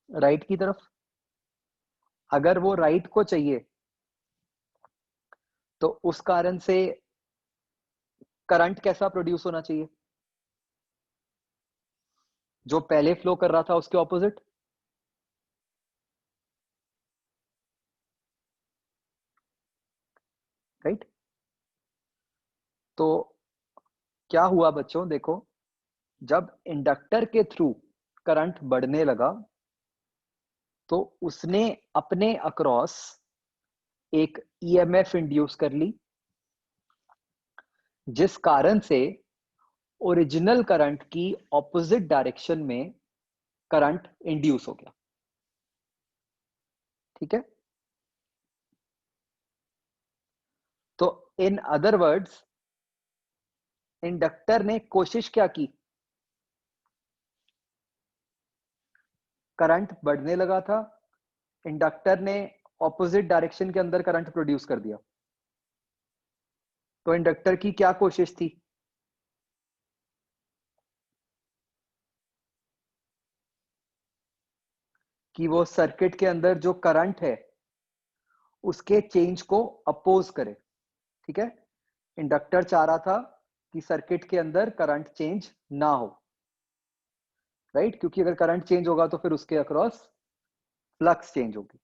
राइट की तरफ। अगर वो राइट को चाहिए तो उस कारण से करंट कैसा प्रोड्यूस होना चाहिए? जो पहले फ्लो कर रहा था उसके ऑपोजिट। राइट। तो क्या हुआ बच्चों, देखो, जब इंडक्टर के थ्रू करंट बढ़ने लगा तो उसने अपने अक्रॉस एक ईएमएफ इंड्यूस कर ली, जिस कारण से ओरिजिनल करंट की ऑपोजिट डायरेक्शन में करंट इंड्यूस हो गया। ठीक है, तो इन अदर वर्ड्स इंडक्टर ने कोशिश क्या की? करंट बढ़ने लगा था, इंडक्टर ने ऑपोजिट डायरेक्शन के अंदर करंट प्रोड्यूस कर दिया। तो इंडक्टर की क्या कोशिश थी? कि वो सर्किट के अंदर जो करंट है उसके चेंज को अपोज करे। ठीक है, इंडक्टर चाह रहा था कि सर्किट के अंदर करंट चेंज ना हो। राइट, क्योंकि अगर करंट चेंज होगा तो फिर उसके अक्रॉस फ्लक्स चेंज होगी।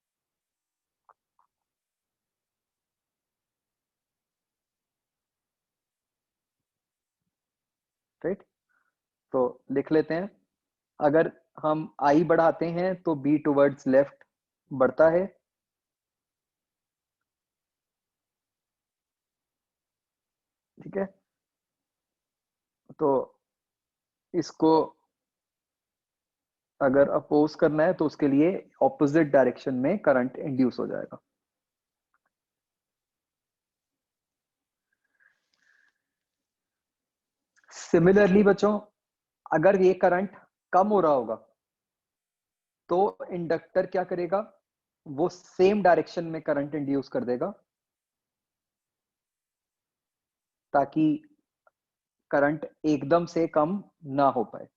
राइट, तो लिख लेते हैं। अगर हम आई बढ़ाते हैं तो बी टुवर्ड्स लेफ्ट बढ़ता है। ठीक है, तो इसको अगर अपोज करना है तो उसके लिए ऑपोजिट डायरेक्शन में करंट इंड्यूस हो जाएगा। सिमिलरली बच्चों, अगर ये करंट कम हो रहा होगा तो इंडक्टर क्या करेगा? वो सेम डायरेक्शन में करंट इंड्यूस कर देगा ताकि करंट एकदम से कम ना हो पाए।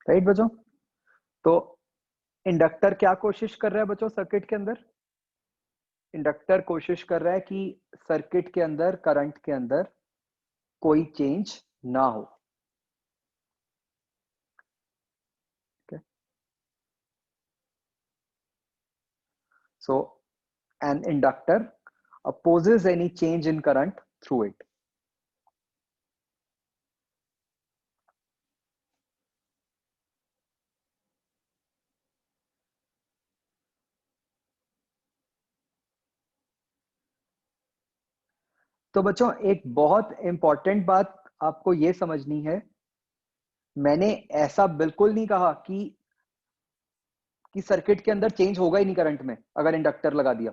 राइट बच्चों? तो इंडक्टर क्या कोशिश कर रहा है बच्चों सर्किट के अंदर? इंडक्टर कोशिश कर रहा है कि सर्किट के अंदर, करंट के अंदर कोई चेंज ना हो। okay? So an inductor opposes any change in current through it. तो बच्चों एक बहुत इंपॉर्टेंट बात आपको ये समझनी है, मैंने ऐसा बिल्कुल नहीं कहा कि सर्किट के अंदर चेंज होगा ही नहीं करंट में अगर इंडक्टर लगा दिया।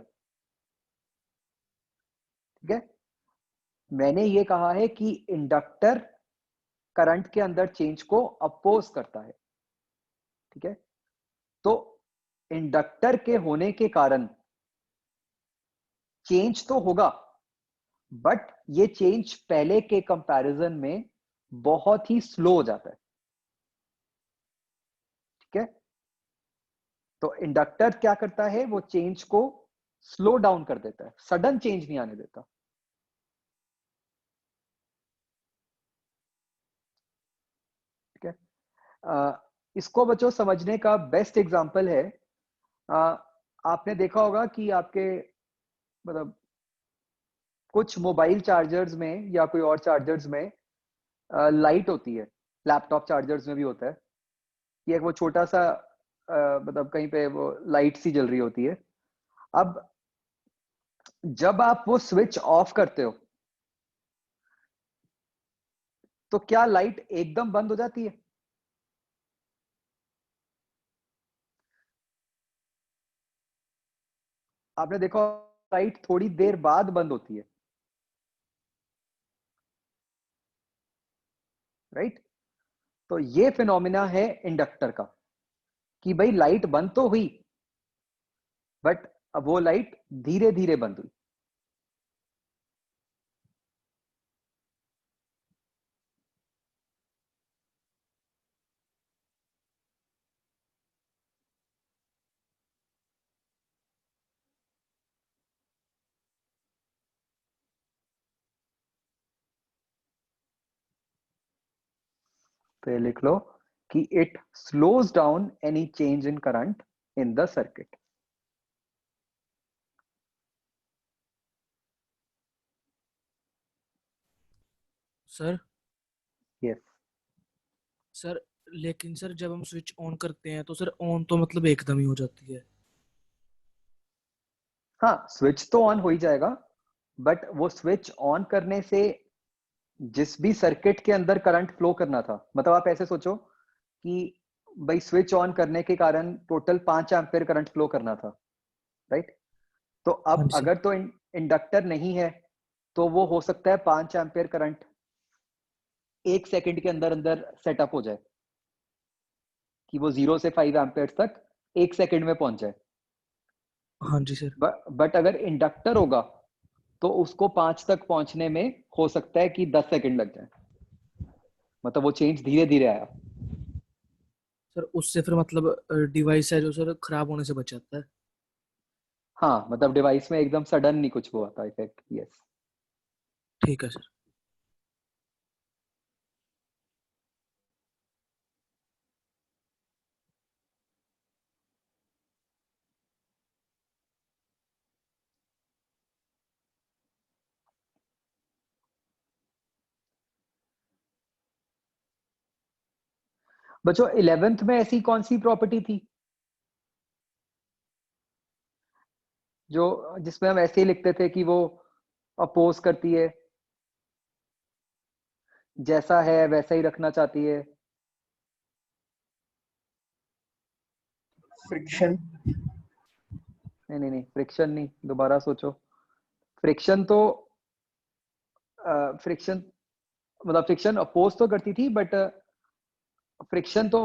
ठीक है, मैंने ये कहा है कि इंडक्टर करंट के अंदर चेंज को अपोज करता है। ठीक है, तो इंडक्टर के होने के कारण चेंज तो होगा, बट ये चेंज पहले के कंपैरिजन में बहुत ही स्लो हो जाता है। ठीक है, तो इंडक्टर क्या करता है, वो चेंज को स्लो डाउन कर देता है, सडन चेंज नहीं आने देता। ठीक है, इसको बच्चों समझने का बेस्ट एग्जांपल है, आपने देखा होगा कि आपके मतलब कुछ मोबाइल चार्जर्स में या कोई और चार्जर्स में लाइट होती है, लैपटॉप चार्जर्स में भी होता है कि एक वो छोटा सा मतलब कहीं पे वो लाइट सी जल रही होती है। अब जब आप वो स्विच ऑफ करते हो तो क्या लाइट एकदम बंद हो जाती है? आपने देखा लाइट थोड़ी देर बाद बंद होती है, राइट? तो ये फिनोमिना है इंडक्टर का कि भाई लाइट बंद तो हुई, बट अब वो लाइट धीरे धीरे बंद हुई। तो ये लिख लो कि it slows down any change in current in the circuit. Sir yes, sir लेकिन सर जब हम स्विच ऑन करते हैं तो सर ऑन तो मतलब एकदम ही हो जाती है। हाँ स्विच तो ऑन हो ही जाएगा, बट वो स्विच ऑन करने से जिस भी सर्किट के अंदर करंट फ्लो करना था, मतलब आप ऐसे सोचो कि भाई स्विच ऑन करने के कारण टोटल 5 एम्पियर करंट फ्लो करना था, राइट? तो हाँ अब जी सर। अगर तो इंडक्टर नहीं है तो वो हो सकता है 5 एम्पियर करंट 1 सेकंड के अंदर अंदर सेटअप हो जाए, कि वो 0 से 5 एम्पियर तक 1 सेकंड में पहुंच जाए। हाँ जी सर। बट अगर इंडक्टर होगा तो उसको 5 तक पहुंचने में हो सकता है कि 10 सेकंड लग जाए, मतलब वो चेंज धीरे धीरे आया। सर उससे फिर मतलब डिवाइस है जो सर खराब होने से बच जाता है। हाँ मतलब डिवाइस में एकदम सडन नहीं कुछ हुआ था इफेक्ट। यस, ठीक है सर। बच्चों 11th में ऐसी कौन सी प्रॉपर्टी थी जो जिसमें हम ऐसे ही लिखते थे कि वो अपोज करती है, जैसा है वैसा ही रखना चाहती है? फ्रिक्शन। नहीं नहीं नहीं, फ्रिक्शन नहीं, दोबारा सोचो। फ्रिक्शन तो फ्रिक्शन मतलब फ्रिक्शन अपोज तो करती थी, बट फ्रिक्शन तो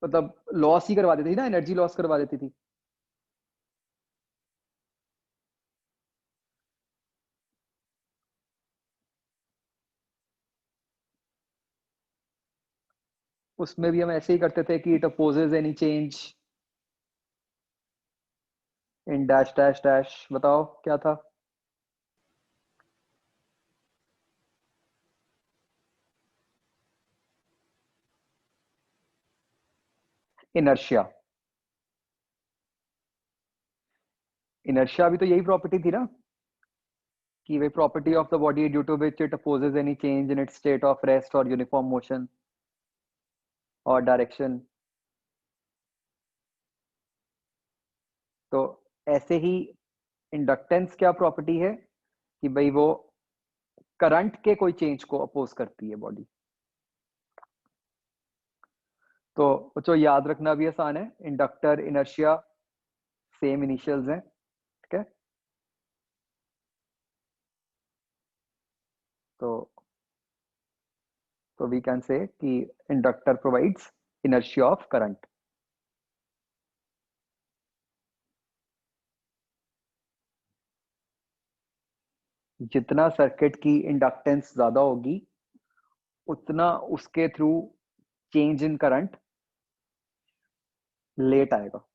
मतलब लॉस ही करवा देती थी ना, एनर्जी लॉस करवा देती थी। उसमें भी हम ऐसे ही करते थे कि it opposes any change in dash dash dash. बताओ क्या था? इनर्शिया। इनर्शिया भी तो यही प्रॉपर्टी थी ना, कि वे property of the body due to which it opposes any change in its state of rest और यूनिफॉर्म मोशन और डायरेक्शन। तो ऐसे ही इंडक्टेंस क्या प्रॉपर्टी है कि भाई वो करंट के कोई चेंज को अपोज करती है बॉडी। तो बच्चों याद रखना भी आसान है, इंडक्टर इनर्शिया सेम इनिशियल्स हैं, ठीक है। तो वी कैन से कि inductor provides inertia of current. जितना सर्किट की इंडक्टेंस ज्यादा होगी उतना उसके through change in current late आएगा।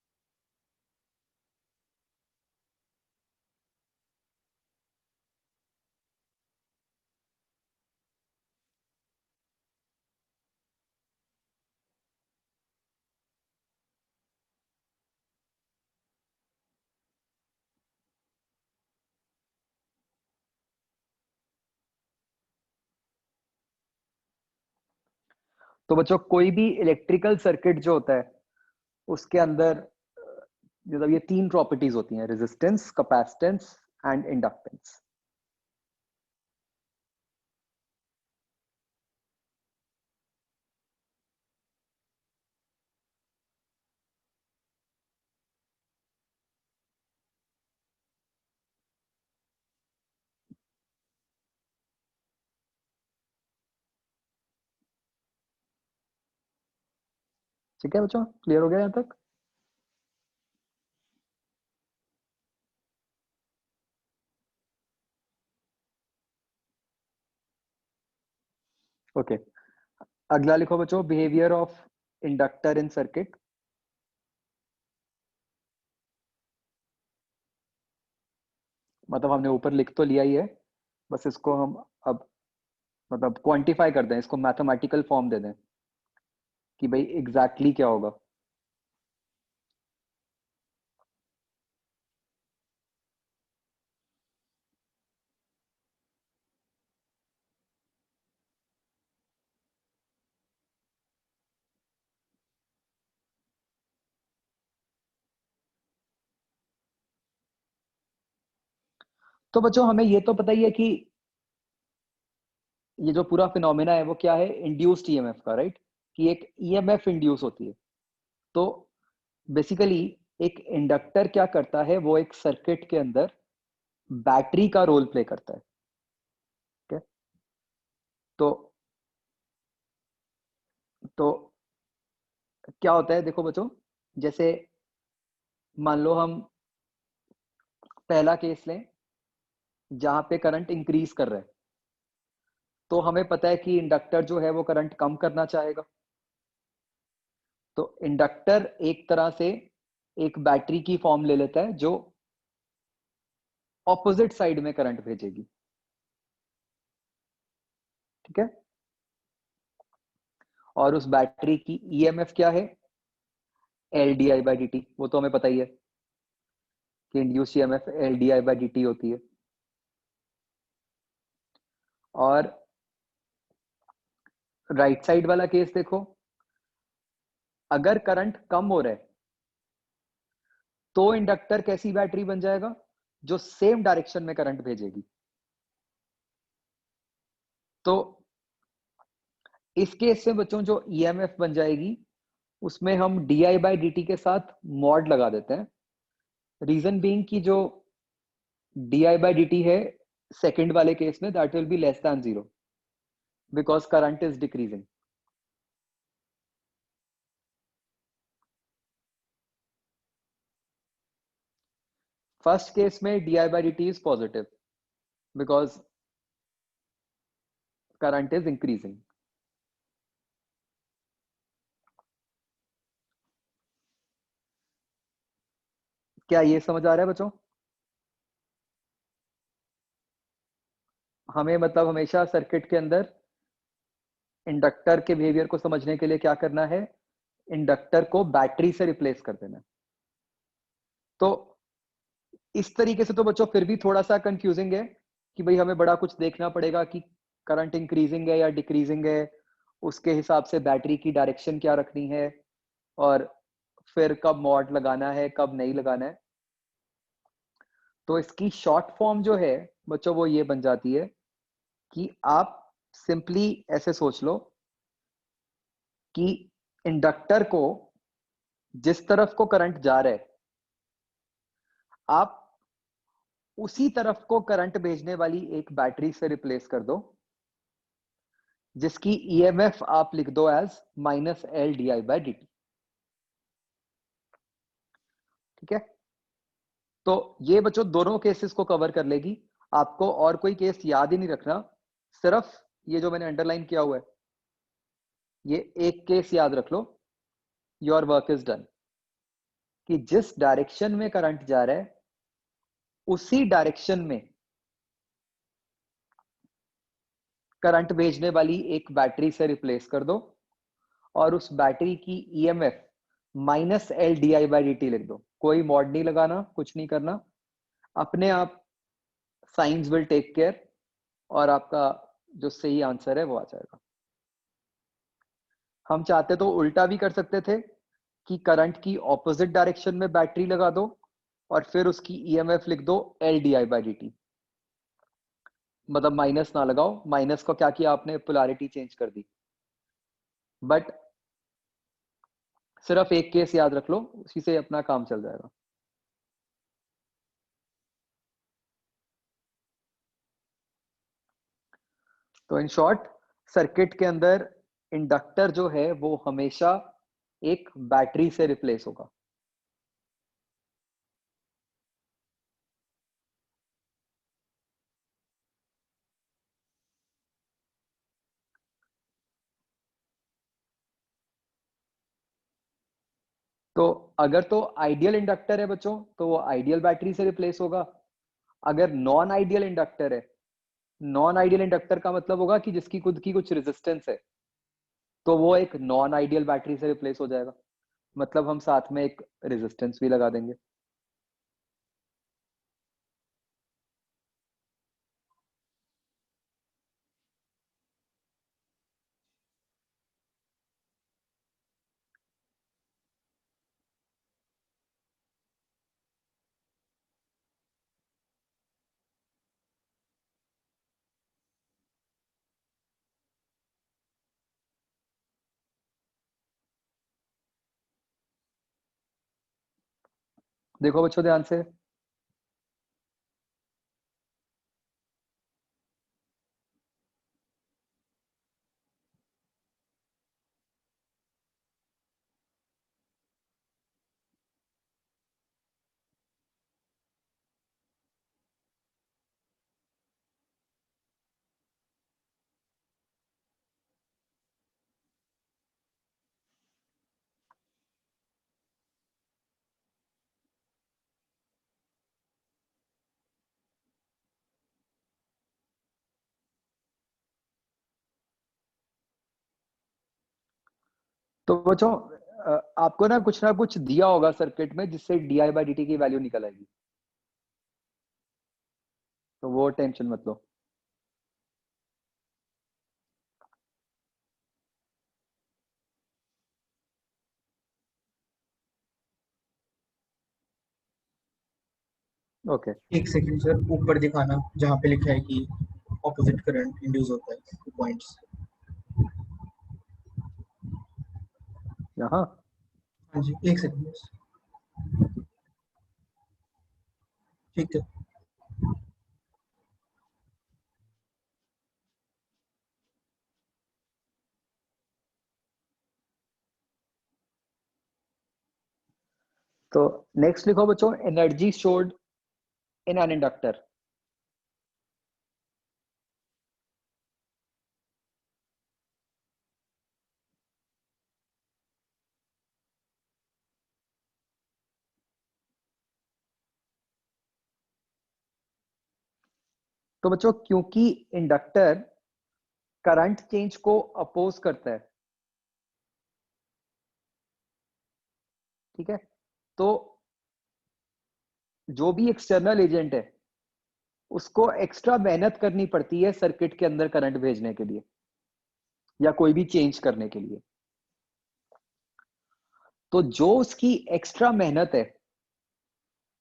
तो बच्चों कोई भी इलेक्ट्रिकल सर्किट जो होता है उसके अंदर मतलब ये तीन प्रॉपर्टीज होती हैं, रेजिस्टेंस, कैपेसिटेंस एंड इंडक्टेंस। ठीक है बच्चों, क्लियर हो गया यहाँ तक? ओके अगला लिखो बच्चों, behaviour of inductor in circuit. मतलब हमने ऊपर लिख तो लिया ही है, बस इसको हम अब मतलब क्वांटिफाई कर दें, इसको मैथमेटिकल फॉर्म दे दें कि भाई एग्जैक्टली क्या होगा। तो बच्चों हमें ये तो पता ही है कि ये जो पूरा फिनोमेना है वो क्या है, इंड्यूस्ड ईएमएफ का, राइट? कि एक ईएमएफ इंड्यूस होती है। तो बेसिकली एक इंडक्टर क्या करता है, वो एक सर्किट के अंदर बैटरी का रोल प्ले करता है, ठीक है। तो तो क्या होता है देखो बच्चों, जैसे मान लो हम पहला केस लें जहां पे करंट इंक्रीज कर रहा है, तो हमें पता है कि इंडक्टर जो है वो करंट कम करना चाहेगा। तो इंडक्टर एक तरह से एक बैटरी की फॉर्म ले लेता है जो ऑपोजिट साइड में करंट भेजेगी, ठीक है। और उस बैटरी की ईएमएफ क्या है, L D I by D T. वो तो हमें पता ही है कि induce EMF L D I by D T होती है। और राइट साइड वाला केस देखो, अगर करंट कम हो रहा है तो इंडक्टर कैसी बैटरी बन जाएगा, जो सेम डायरेक्शन में करंट भेजेगी। तो इस केस में बच्चों जो ईएमएफ बन जाएगी उसमें हम D I by D T के साथ मॉड लगा देते हैं। रीजन बीइंग कि जो D I by D T है सेकेंड वाले केस में that will be less than zero because current is decreasing. First case में D I by D T is positive because current is increasing. क्या ये समझ आ रहा है बच्चों? हमें मतलब हमेशा सर्किट के अंदर इंडक्टर के बिहेवियर को समझने के लिए क्या करना है, इंडक्टर को बैटरी से रिप्लेस कर देना। तो इस तरीके से तो बच्चों फिर भी थोड़ा सा कंफ्यूजिंग है कि भाई हमें बड़ा कुछ देखना पड़ेगा कि करंट इंक्रीजिंग है या डिक्रीजिंग है, उसके हिसाब से बैटरी की डायरेक्शन क्या रखनी है, और फिर कब मॉड लगाना है कब नहीं लगाना है। तो इसकी शॉर्ट फॉर्म जो है बच्चों वो ये बन जाती है कि आप सिंपली ऐसे सोच लो कि इंडक्टर को जिस तरफ को करंट जा रहा है, आप उसी तरफ को करंट भेजने वाली एक बैटरी से रिप्लेस कर दो, जिसकी ईएमएफ आप लिख दो एज -L/di/dt। ठीक है, तो ये बच्चों दोनों केसेस को कवर कर लेगी। आपको और कोई केस याद ही नहीं रखना, सिर्फ ये जो मैंने अंडरलाइन किया हुआ है ये एक केस याद रख लो, योर वर्क इज डन। कि जिस डायरेक्शन में करंट जा रहा है उसी डायरेक्शन में करंट भेजने वाली एक बैटरी से रिप्लेस कर दो, और उस बैटरी की ईएमएफ -L/di/dt लिख दो। कोई मॉड नहीं लगाना, कुछ नहीं करना, अपने आप साइंस विल टेक केयर, और आपका जो सही आंसर है वो आ जाएगा। हम चाहते तो उल्टा भी कर सकते थे कि करंट की ऑपोजिट डायरेक्शन में बैटरी लगा दो और फिर उसकी ईएमएफ लिख दो L/di/dt। मतलब माइनस ना लगाओ, माइनस को क्या किया आपने, पोलैरिटी चेंज कर दी। बट सिर्फ एक केस याद रख लो, उसी से अपना काम चल जाएगा। तो इन शॉर्ट, सर्किट के अंदर इंडक्टर जो है वो हमेशा एक बैटरी से रिप्लेस होगा। तो अगर तो आइडियल इंडक्टर है बच्चों तो वो आइडियल बैटरी से रिप्लेस होगा। अगर नॉन आइडियल इंडक्टर है, नॉन आइडियल इंडक्टर का मतलब होगा कि जिसकी खुद की कुछ रेजिस्टेंस है, तो वो एक नॉन आइडियल बैटरी से रिप्लेस हो जाएगा। मतलब हम साथ में एक रेजिस्टेंस भी लगा देंगे। देखो बच्चों ध्यान से, तो बच्चों आपको ना कुछ दिया होगा सर्किट में जिससे di/dt की वैल्यू निकल आएगी, तो वो टेंशन मत लो। ओके, एक सेकंड सर, ऊपर दिखाना जहाँ पे लिखा है कि ऑपोजिट करंट इंड्यूस होता है पॉइंट्स। यहाँ हाँ जी, एक सेकंड बस। ठीक है। तो नेक्स्ट लिखो बच्चों, energy stored in an inductor. तो बच्चों क्योंकि इंडक्टर करंट चेंज को अपोज करता है, ठीक है, तो जो भी एक्सटर्नल एजेंट है उसको एक्स्ट्रा मेहनत करनी पड़ती है सर्किट के अंदर करंट भेजने के लिए या कोई भी चेंज करने के लिए। तो जो उसकी एक्स्ट्रा मेहनत है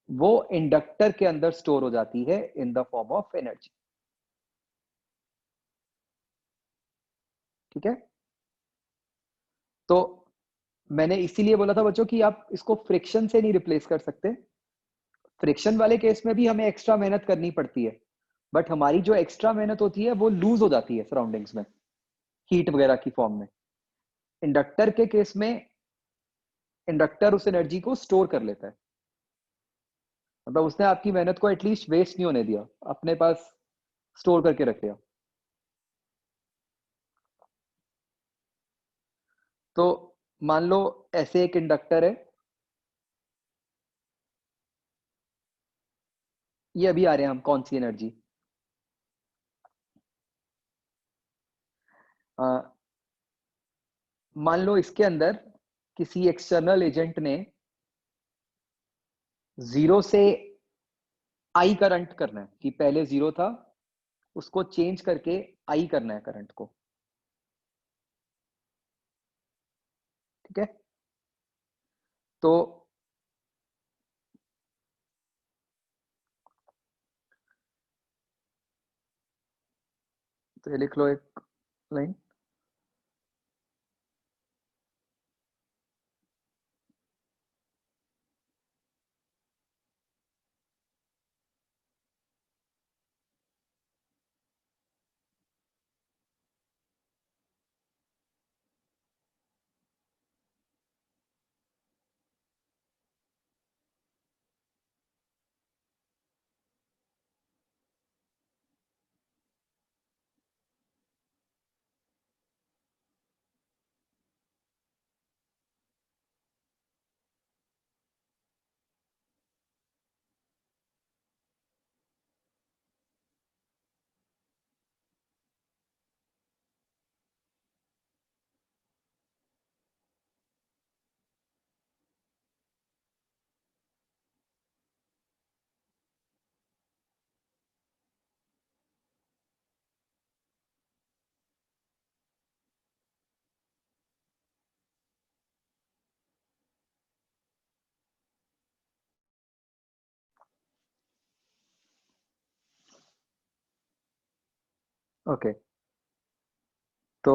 वो इंडक्टर के अंदर स्टोर हो जाती है in the form of energy, ठीक है। तो मैंने इसीलिए बोला था बच्चों कि आप इसको फ्रिक्शन से नहीं रिप्लेस कर सकते। फ्रिक्शन वाले केस में भी हमें एक्स्ट्रा मेहनत करनी पड़ती है, बट हमारी जो एक्स्ट्रा मेहनत होती है वो लूज हो जाती है सराउंडिंग्स में हीट वगैरह की फॉर्म में। इंडक्टर के केस में इंडक्टर उस एनर्जी को स्टोर कर लेता है, मतलब उसने आपकी मेहनत को एटलीस्ट वेस्ट नहीं होने दिया, अपने पास स्टोर करके रख लिया। तो मान लो ऐसे एक इंडक्टर है, ये अभी आ रहे हैं हम कौन सी एनर्जी, मान लो इसके अंदर किसी एक्सटर्नल एजेंट ने 0 से आई करंट करना है, कि पहले 0 था उसको चेंज करके आई करना है करंट को, ठीक है। तो ये लिख लो एक लाइन, ओके। तो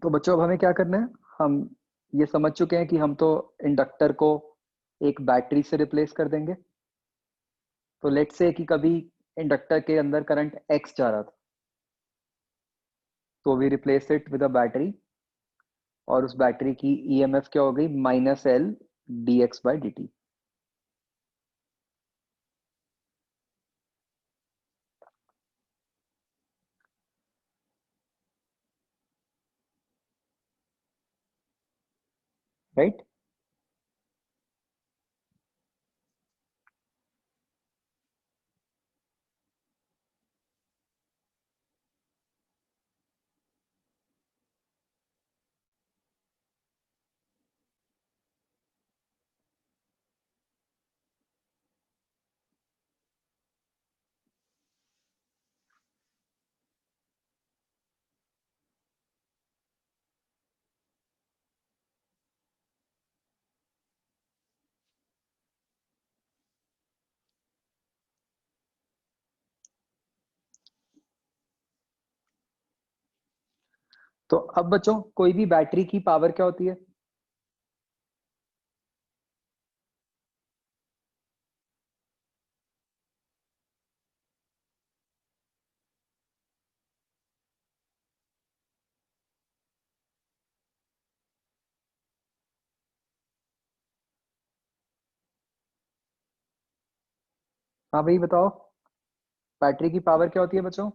बच्चों अब हमें क्या करना है, हम ये समझ चुके हैं कि हम तो इंडक्टर को एक बैटरी से रिप्लेस कर देंगे। तो लेट्स से कि कभी इंडक्टर के अंदर करंट एक्स जा रहा था, तो we replace it with a battery, और उस बैटरी की ईएमएफ क्या हो गई, -L dx/dt, राइट। तो अब बच्चों कोई भी बैटरी की पावर क्या होती है, हाँ भाई बताओ, बैटरी की पावर क्या होती है बच्चों।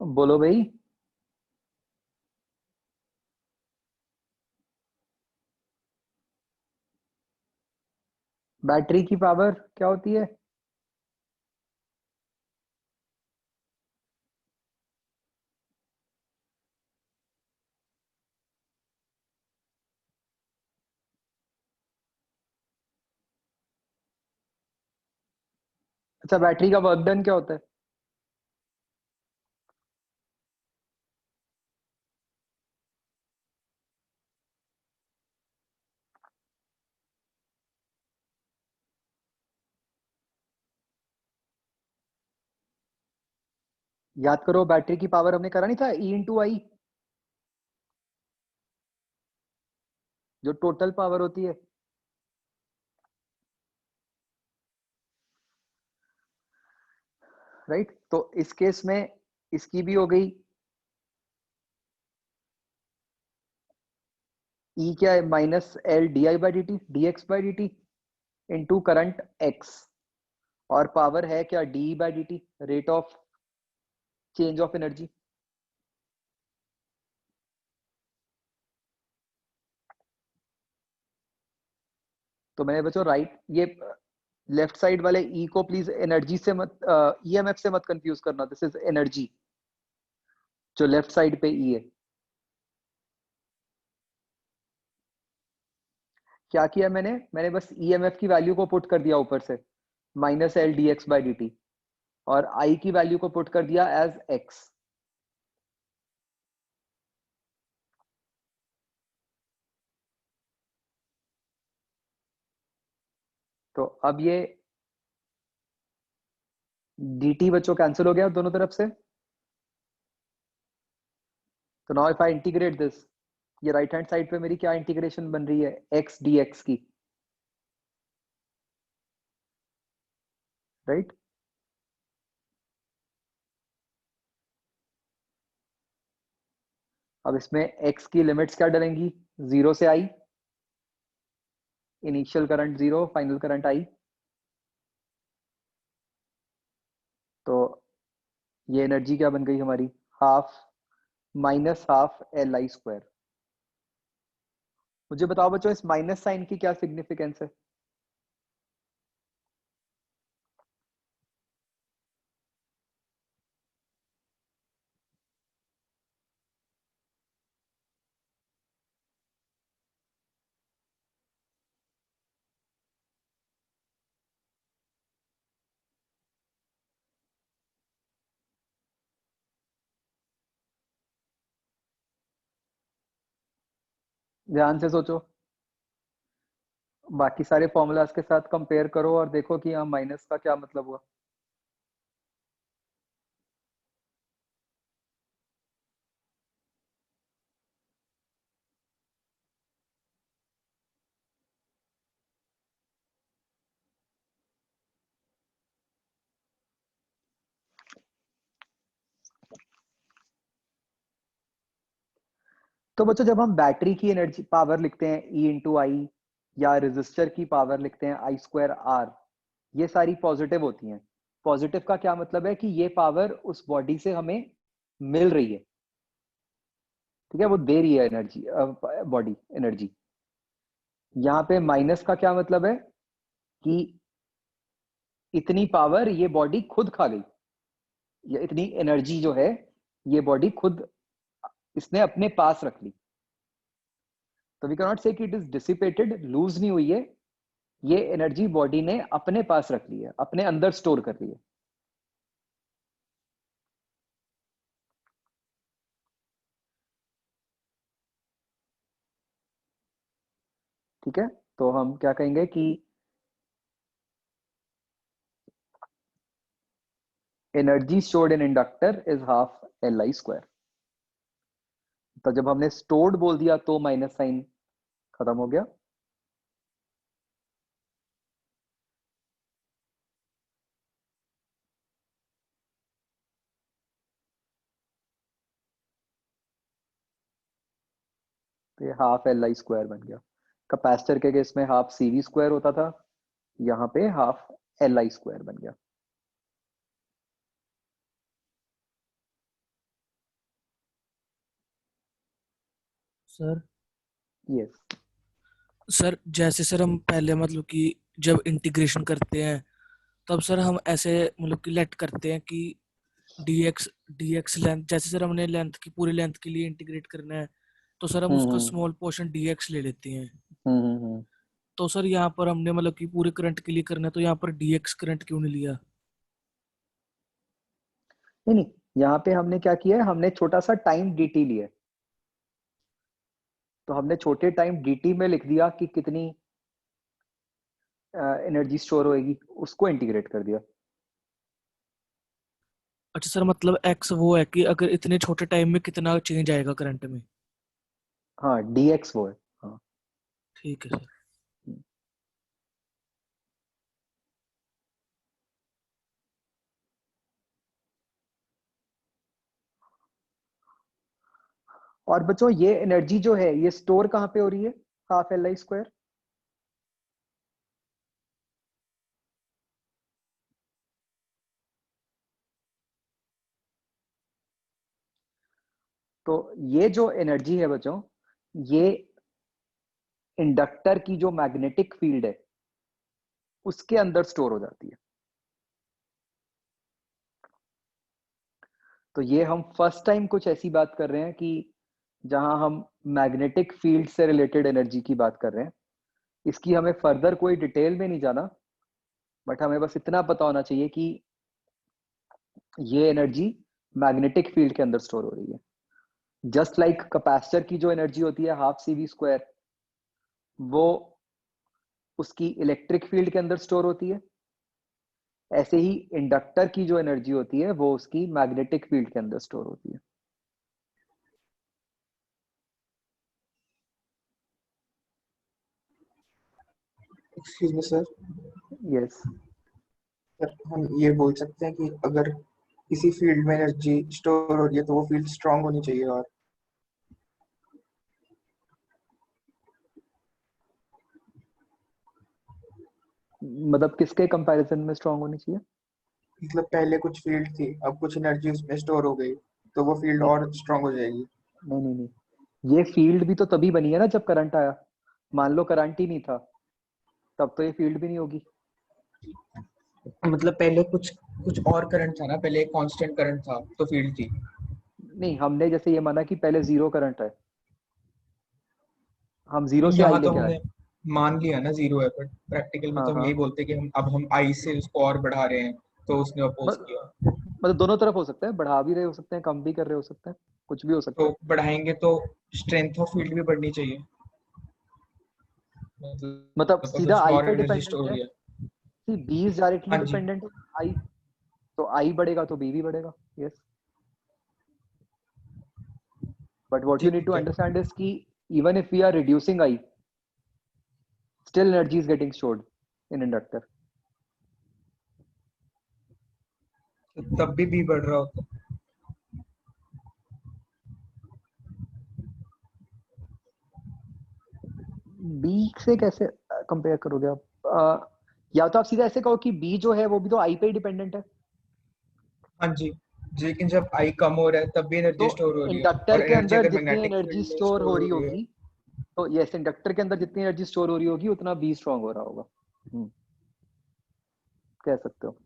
बोलो भाई। बैटरी की पावर क्या होती है? अच्छा, बैटरी का वर्क डन क्या होता है? याद करो, बैटरी की पावर हमने करा नहीं था, E/I, जो टोटल पावर होती है। राइट, तो इस केस में इसकी भी हो गई। ई क्या है? -L/di/dt, dx/dt into current x। और पावर है क्या? dE/dt, rate of change of energy. तो मैंने बच्चों राइट, ये लेफ्ट साइड वाले ई को प्लीज एनर्जी से मत, ईएमएफ से मत कंफ्यूज करना। दिस इज एनर्जी, जो लेफ्ट साइड पे ई है। क्या किया मैंने बस ईएमएफ की वैल्यू को पुट कर दिया ऊपर से, -L/dx/dt, और आई की वैल्यू को पुट कर दिया एज एक्स। तो अब ये dt बच्चों कैंसिल हो गया दोनों तरफ से। तो now if I integrate this, ये राइट हैंड साइड पे मेरी क्या इंटीग्रेशन बन रही है? x dx की। राइट, अब इसमें x की लिमिट्स क्या डलेंगी? 0 से i, initial current 0, final current i। तो ये एनर्जी क्या बन गई हमारी? Half -12 Li²। मुझे बताओ बच्चों, इस माइनस साइन की क्या सिग्निफिकेंस है? ध्यान से सोचो, बाकी सारे फॉर्मूलाज के साथ कंपेयर करो और देखो कि यहाँ माइनस का क्या मतलब हुआ। तो बच्चों, जब हम बैटरी की एनर्जी पावर लिखते हैं E/I, या रेजिस्टर की पावर लिखते हैं I²R, ये सारी पॉजिटिव होती हैं। पॉजिटिव का क्या मतलब है? कि ये पावर उस बॉडी से हमें मिल रही है। ठीक है, वो दे रही है एनर्जी, बॉडी एनर्जी। यहाँ पे माइनस का क्या मतलब है? कि इतनी पावर ये बॉडी खुद खा गई, या इतनी एनर्जी जो है ये बॉडी खुद इसने अपने पास रख ली। तो वी कैन नॉट से कि इट इज डिसिपेटेड, लूज नहीं हुई है। ये एनर्जी बॉडी ने अपने पास रख ली है, अपने अंदर स्टोर कर ली है। ठीक है, तो हम क्या कहेंगे कि energy stored in inductor is ½ Li²। तो जब हमने स्टोर्ड बोल दिया तो माइनस साइन खत्म हो गया। तो ये ½ Li² बन गया। कैपेसिटर के केस में ½ CV² होता था, यहाँ पे ½ Li² बन गया। Sir yes. सर जैसे सर हम पहले मतलब कि जब इंटीग्रेशन करते हैं तब सर हम ऐसे मतलब कि लेट करते हैं कि डीएक्स लेंथ, जैसे सर हमने लेंथ की पूरी लेंथ के लिए इंटीग्रेट करना है तो सर हम उसका हम्म स्मॉल पोर्शन डीएक्स ले लेते हैं। हम्म। तो सर यहाँ पर हमने मतलब कि पूरे करंट के लिए करना है तो यहाँ पर डीएक्स करंट क्यों नहीं लिया? नहीं नहीं, यहाँ पे हमने क्या किया है, हमने छोटा सा टाइम dt लिया है। तो हमने छोटे टाइम dt में लिख दिया कि कितनी एनर्जी स्टोर होएगी, उसको इंटीग्रेट कर दिया। अच्छा सर, मतलब एक्स वो है कि अगर इतने छोटे टाइम में कितना चेंज आएगा करंट में। हाँ dx वो है। हाँ। ठीक है सर। और बच्चों ये एनर्जी जो है ये स्टोर कहाँ पे हो रही है, हाफ एल आई स्क्वायर? तो ये जो एनर्जी है बच्चों, ये इंडक्टर की जो मैग्नेटिक फील्ड है उसके अंदर स्टोर हो जाती है। तो ये हम फर्स्ट टाइम कुछ ऐसी बात कर रहे हैं कि जहां हम मैग्नेटिक फील्ड से रिलेटेड एनर्जी की बात कर रहे हैं। इसकी हमें फर्दर कोई डिटेल में नहीं जाना, बट हमें बस इतना पता होना चाहिए कि ये एनर्जी मैग्नेटिक फील्ड के अंदर स्टोर हो रही है। जस्ट लाइक कैपेसिटर की जो एनर्जी होती है हाफ सी वी स्क्वायर, वो उसकी इलेक्ट्रिक फील्ड के अंदर स्टोर होती है। ऐसे ही इंडक्टर की जो एनर्जी होती है वो उसकी मैग्नेटिक फील्ड के अंदर स्टोर होती है। Excuse me sir. Yes. Sir हम ये बोल सकते हैं कि अगर किसी फील्ड में एनर्जी स्टोर हो रही है तो वो फील्ड स्ट्रांग होनी चाहिए, और मतलब किसके कंपैरिजन में स्ट्रांग होनी चाहिए? मतलब पहले कुछ फील्ड थी, अब कुछ एनर्जी उसमें स्टोर हो गई तो वो फील्ड नहीं और स्ट्रांग हो जाएगी। नहीं नहीं नहीं, ये फील्ड भी तो तभी बनी है ना जब करंट आया। मान लो करंट ही नहीं था, तब तो ये फील्ड भी नहीं होगी। मतलब पहले कुछ कुछ और करंट था ना, पहले एक कांस्टेंट करंट था तो फील्ड थी। नहीं, हमने जैसे ये माना कि पहले जीरो करंट है, हम जीरो नहीं, से आई यहाँ तो लेके आए। हमने मान लिया ना जीरो है, बट प्रैक्टिकल में हाँ तो हम हाँ। यही बोलते हैं कि हम आई से उसको और बढ़ा रहे हैं, तो उसने अपोज किया। मतलब दोनों तरफ हो सकता है, बढ़ा भी रहे हो सकते हैं, कम भी कर रहे हो सकते हैं, कुछ भी हो सकता तो है। बढ़ाएंगे तो स्ट्रेंथ ऑफ फील्ड भी बढ़नी चाहिए, मतलब मतलब सीधा उसमें आई और पे एनर्जी डिपेंडेंट स्टोर हो है। रही है। सी बी इज डायरेक्टली हाँ जी। Dependent on I. तो आई बढ़ेगा तो बी भी बढ़ेगा। Yes. But what you need to ठीक है। अंडरस्टैंड इज कि even if we are reducing I, still energy is getting stored in inductor. तब भी बढ़ रहा होता। बी से कैसे कंपेयर करोगे आप? या तो आप सीधा ऐसे कहो कि बी जो है वो भी तो आई पे ही डिपेंडेंट है। हाँ जी। लेकिन जब आई कम हो रहा है तब भी तो एनर्जी स्टोर हो रही है, इंडक्टर और के एनर्जी अंदर अगर जितनी मैग्नेटिक एनर्जी फील्ड में स्टोर स्टोर हो हो रही रही है। होगी, तो यस इंडक्टर के अंदर जितनी एनर्जी स्टोर हो रही होगी उतना बी स्ट्रांग हो रहा होगा। कह सकते हो।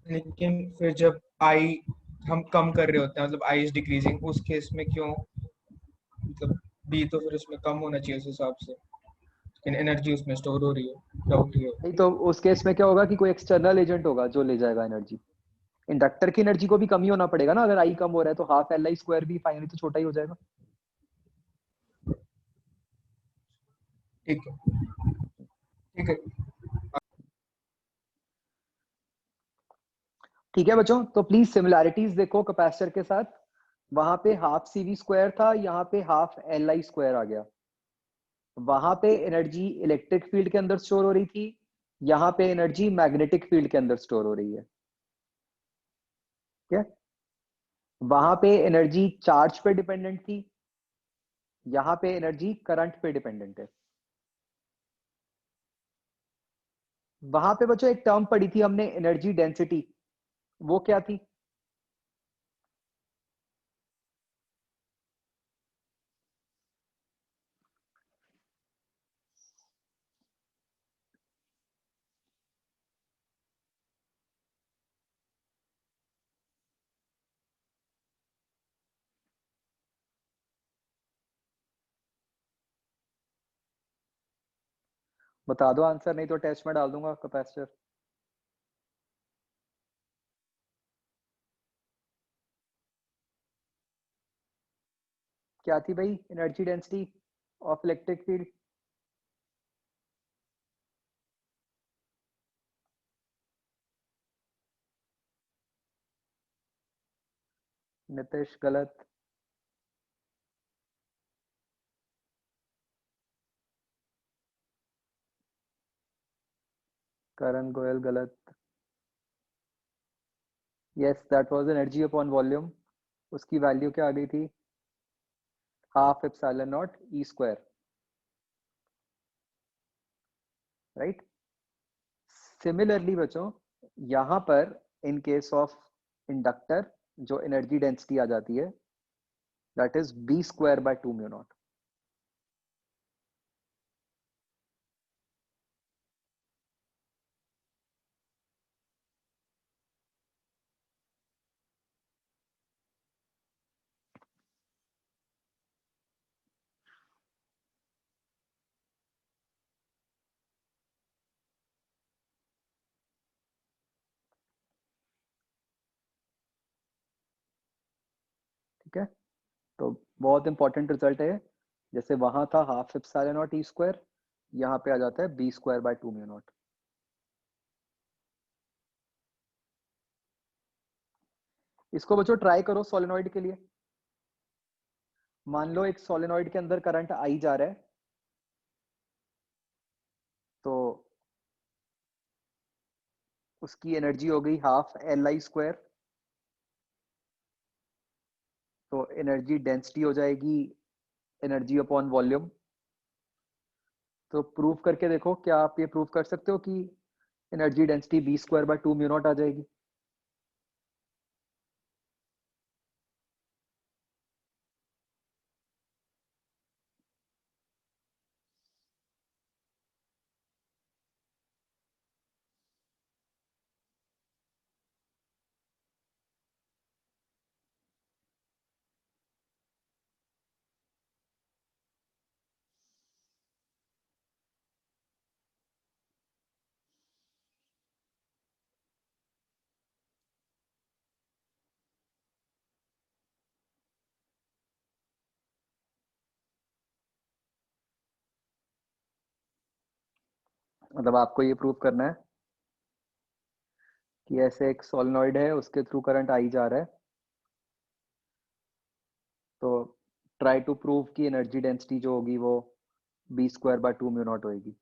लेकिन फिर जब आई हम कम कर रहे होते हैं, मतलब आई इज डिक्रीजिंग, उस केस में क्यों, मतलब बी तो फिर उसमें कम होना चाहिए उस हिसाब से, लेकिन एनर्जी उसमें स्टोर हो रही है, डाउट ही है। नहीं तो उस केस में क्या होगा कि कोई एक्सटर्नल एजेंट होगा जो ले जाएगा एनर्जी। इंडक्टर की एनर्जी को भी कम ही होना पड़ेगा ना, अगर आई कम हो रहा है तो हाफ एल आई स्क्वायर भी फाइनली तो छोटा ही हो जाएगा। ठीक है। ठीक है। ठीक है बच्चों, तो प्लीज सिमिलैरिटीज देखो कैपेसिटर के साथ। वहां पे हाफ सी वी स्क्वायर था, यहाँ पे हाफ एल आई स्क्वायर आ गया। वहां पे एनर्जी इलेक्ट्रिक फील्ड के अंदर स्टोर हो रही थी, यहाँ पे एनर्जी मैग्नेटिक फील्ड के अंदर स्टोर हो रही है। ठीक है। वहां पे एनर्जी चार्ज पे डिपेंडेंट थी, यहाँ पे एनर्जी करंट पे डिपेंडेंट है। वहां पे बच्चों एक टर्म पढ़ी थी हमने, एनर्जी डेंसिटी, वो क्या थी? बता दो आंसर, नहीं तो टेस्ट में डाल दूंगा कैपेसिटर। क्या थी भाई energy density of electric field? Nitish गलत। करण गोयल गलत। Yes, that was energy upon volume. उसकी वैल्यू क्या आ गई थी? Half epsilon nought E square, right. Similarly बच्चों, यहाँ पर इन केस ऑफ इंडक्टर जो एनर्जी डेंसिटी आ जाती है that is B square by 2 mu nought. ठीक है, तो बहुत इंपॉर्टेंट रिजल्ट है। जैसे वहां था half epsilon nought E square, यहाँ पे आ जाता है B square by 2 mu nought. इसको बच्चों ट्राई करो सोलेनॉइड के लिए। मान लो एक सोलेनॉइड के अंदर करंट आई जा रहा है, तो उसकी एनर्जी हो गई हाफ एल आई स्क्वायर, तो एनर्जी डेंसिटी हो जाएगी एनर्जी अपॉन वॉल्यूम। तो प्रूव करके देखो, क्या आप ये प्रूव कर सकते हो कि energy density B square by 2 mu naught आ जाएगी? मतलब आपको ये प्रूव करना है कि ऐसे एक सोलेनॉइड है, उसके थ्रू करंट आई जा रहा है, तो ट्राई टू प्रूव कि एनर्जी डेंसिटी जो होगी वो B square by 2 mu nought होगी।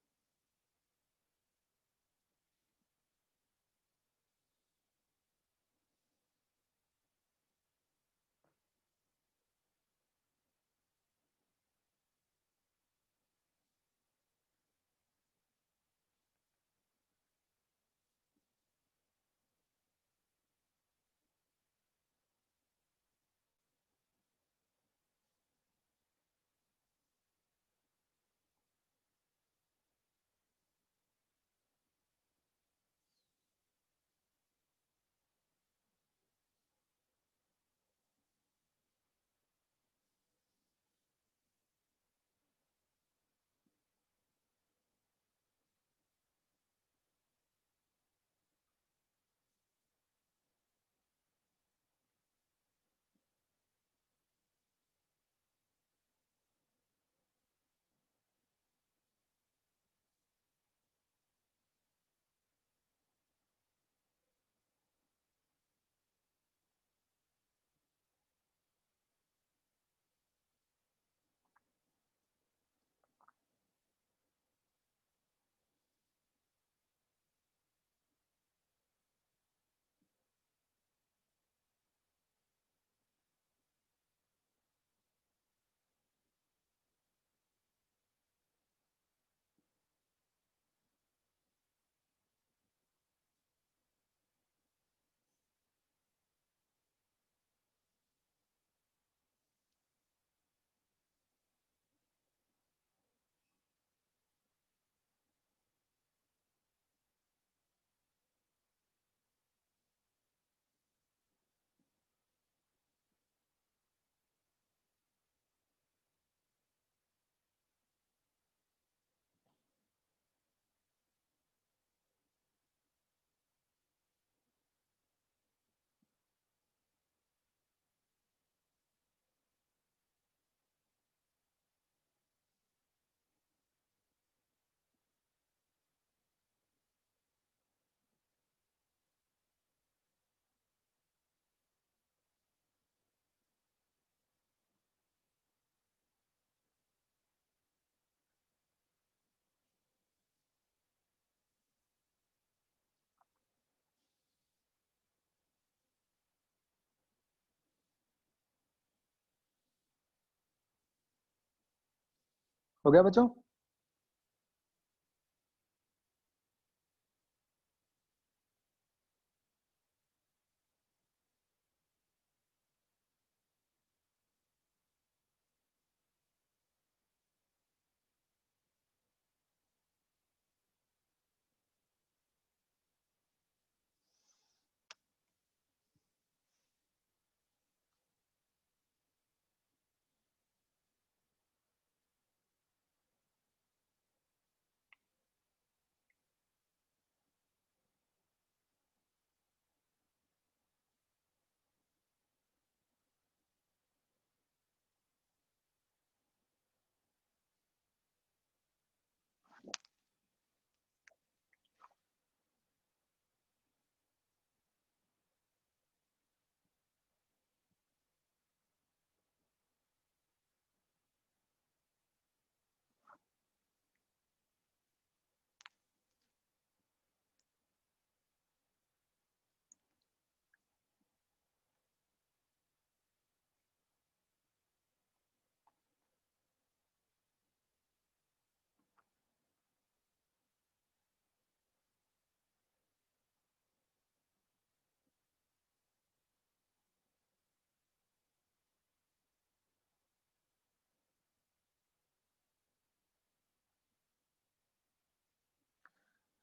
हो गया बच्चों?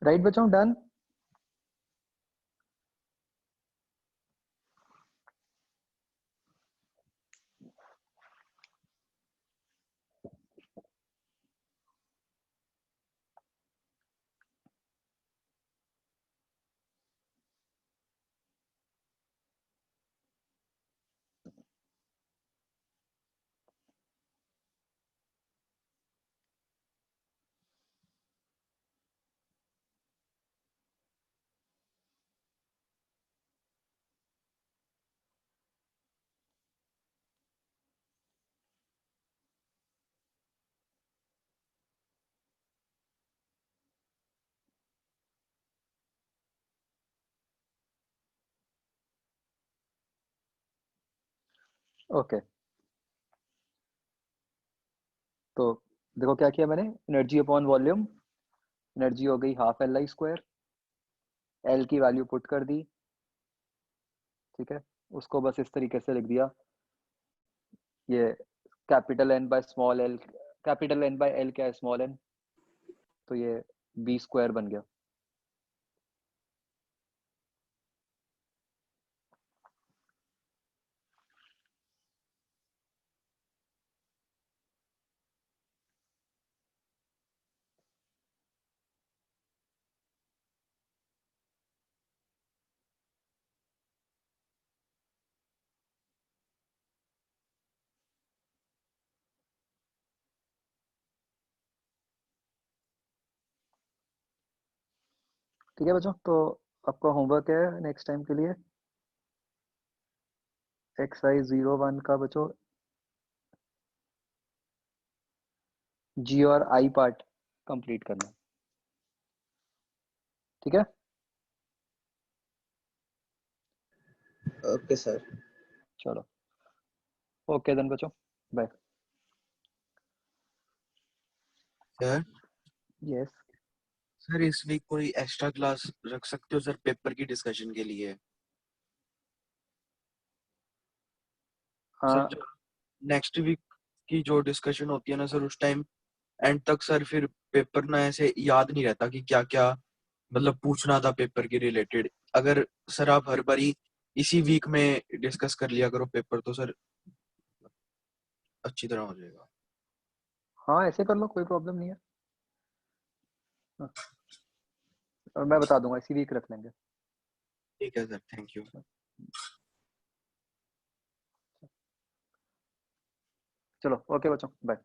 राइट बच्चों, डन? ओके, तो देखो क्या किया मैंने, एनर्जी अपॉन वॉल्यूम, एनर्जी हो गई half L I square, L की वैल्यू पुट कर दी, ठीक है, उसको बस इस तरीके से लिख दिया, ये capital N by small L, capital N by L क्या है, स्मॉल एन, तो ये बी स्क्वायर बन गया। ठीक है बच्चों, तो आपका होमवर्क है नेक्स्ट टाइम के लिए एक्सरसाइज 01 का बच्चों जी और आई पार्ट कंप्लीट करना, ठीक है? Okay sir. चलो, ओके देन बच्चों, बाय। सर यस, सर इस वीक कोई एक्स्ट्रा क्लास रख सकते हो सर पेपर की डिस्कशन के लिए? सर जो नेक्स्ट वीक की जो डिस्कशन होती है ना सर, उस टाइम एंड तक सर फिर पेपर ना ऐसे याद नहीं रहता कि क्या क्या मतलब पूछना था पेपर के रिलेटेड। अगर सर आप हर बारी इसी वीक में डिस्कस कर लिया करो पेपर तो सर अच्छी तरह हो जाएगा। हाँ ऐसे कर लो, कोई प्रॉब्लम नहीं है, हाँ, और मैं बता दूंगा, इसी वीक रख लेंगे। ठीक है सर, थैंक यू। चलो ओके बच्चों, बाय।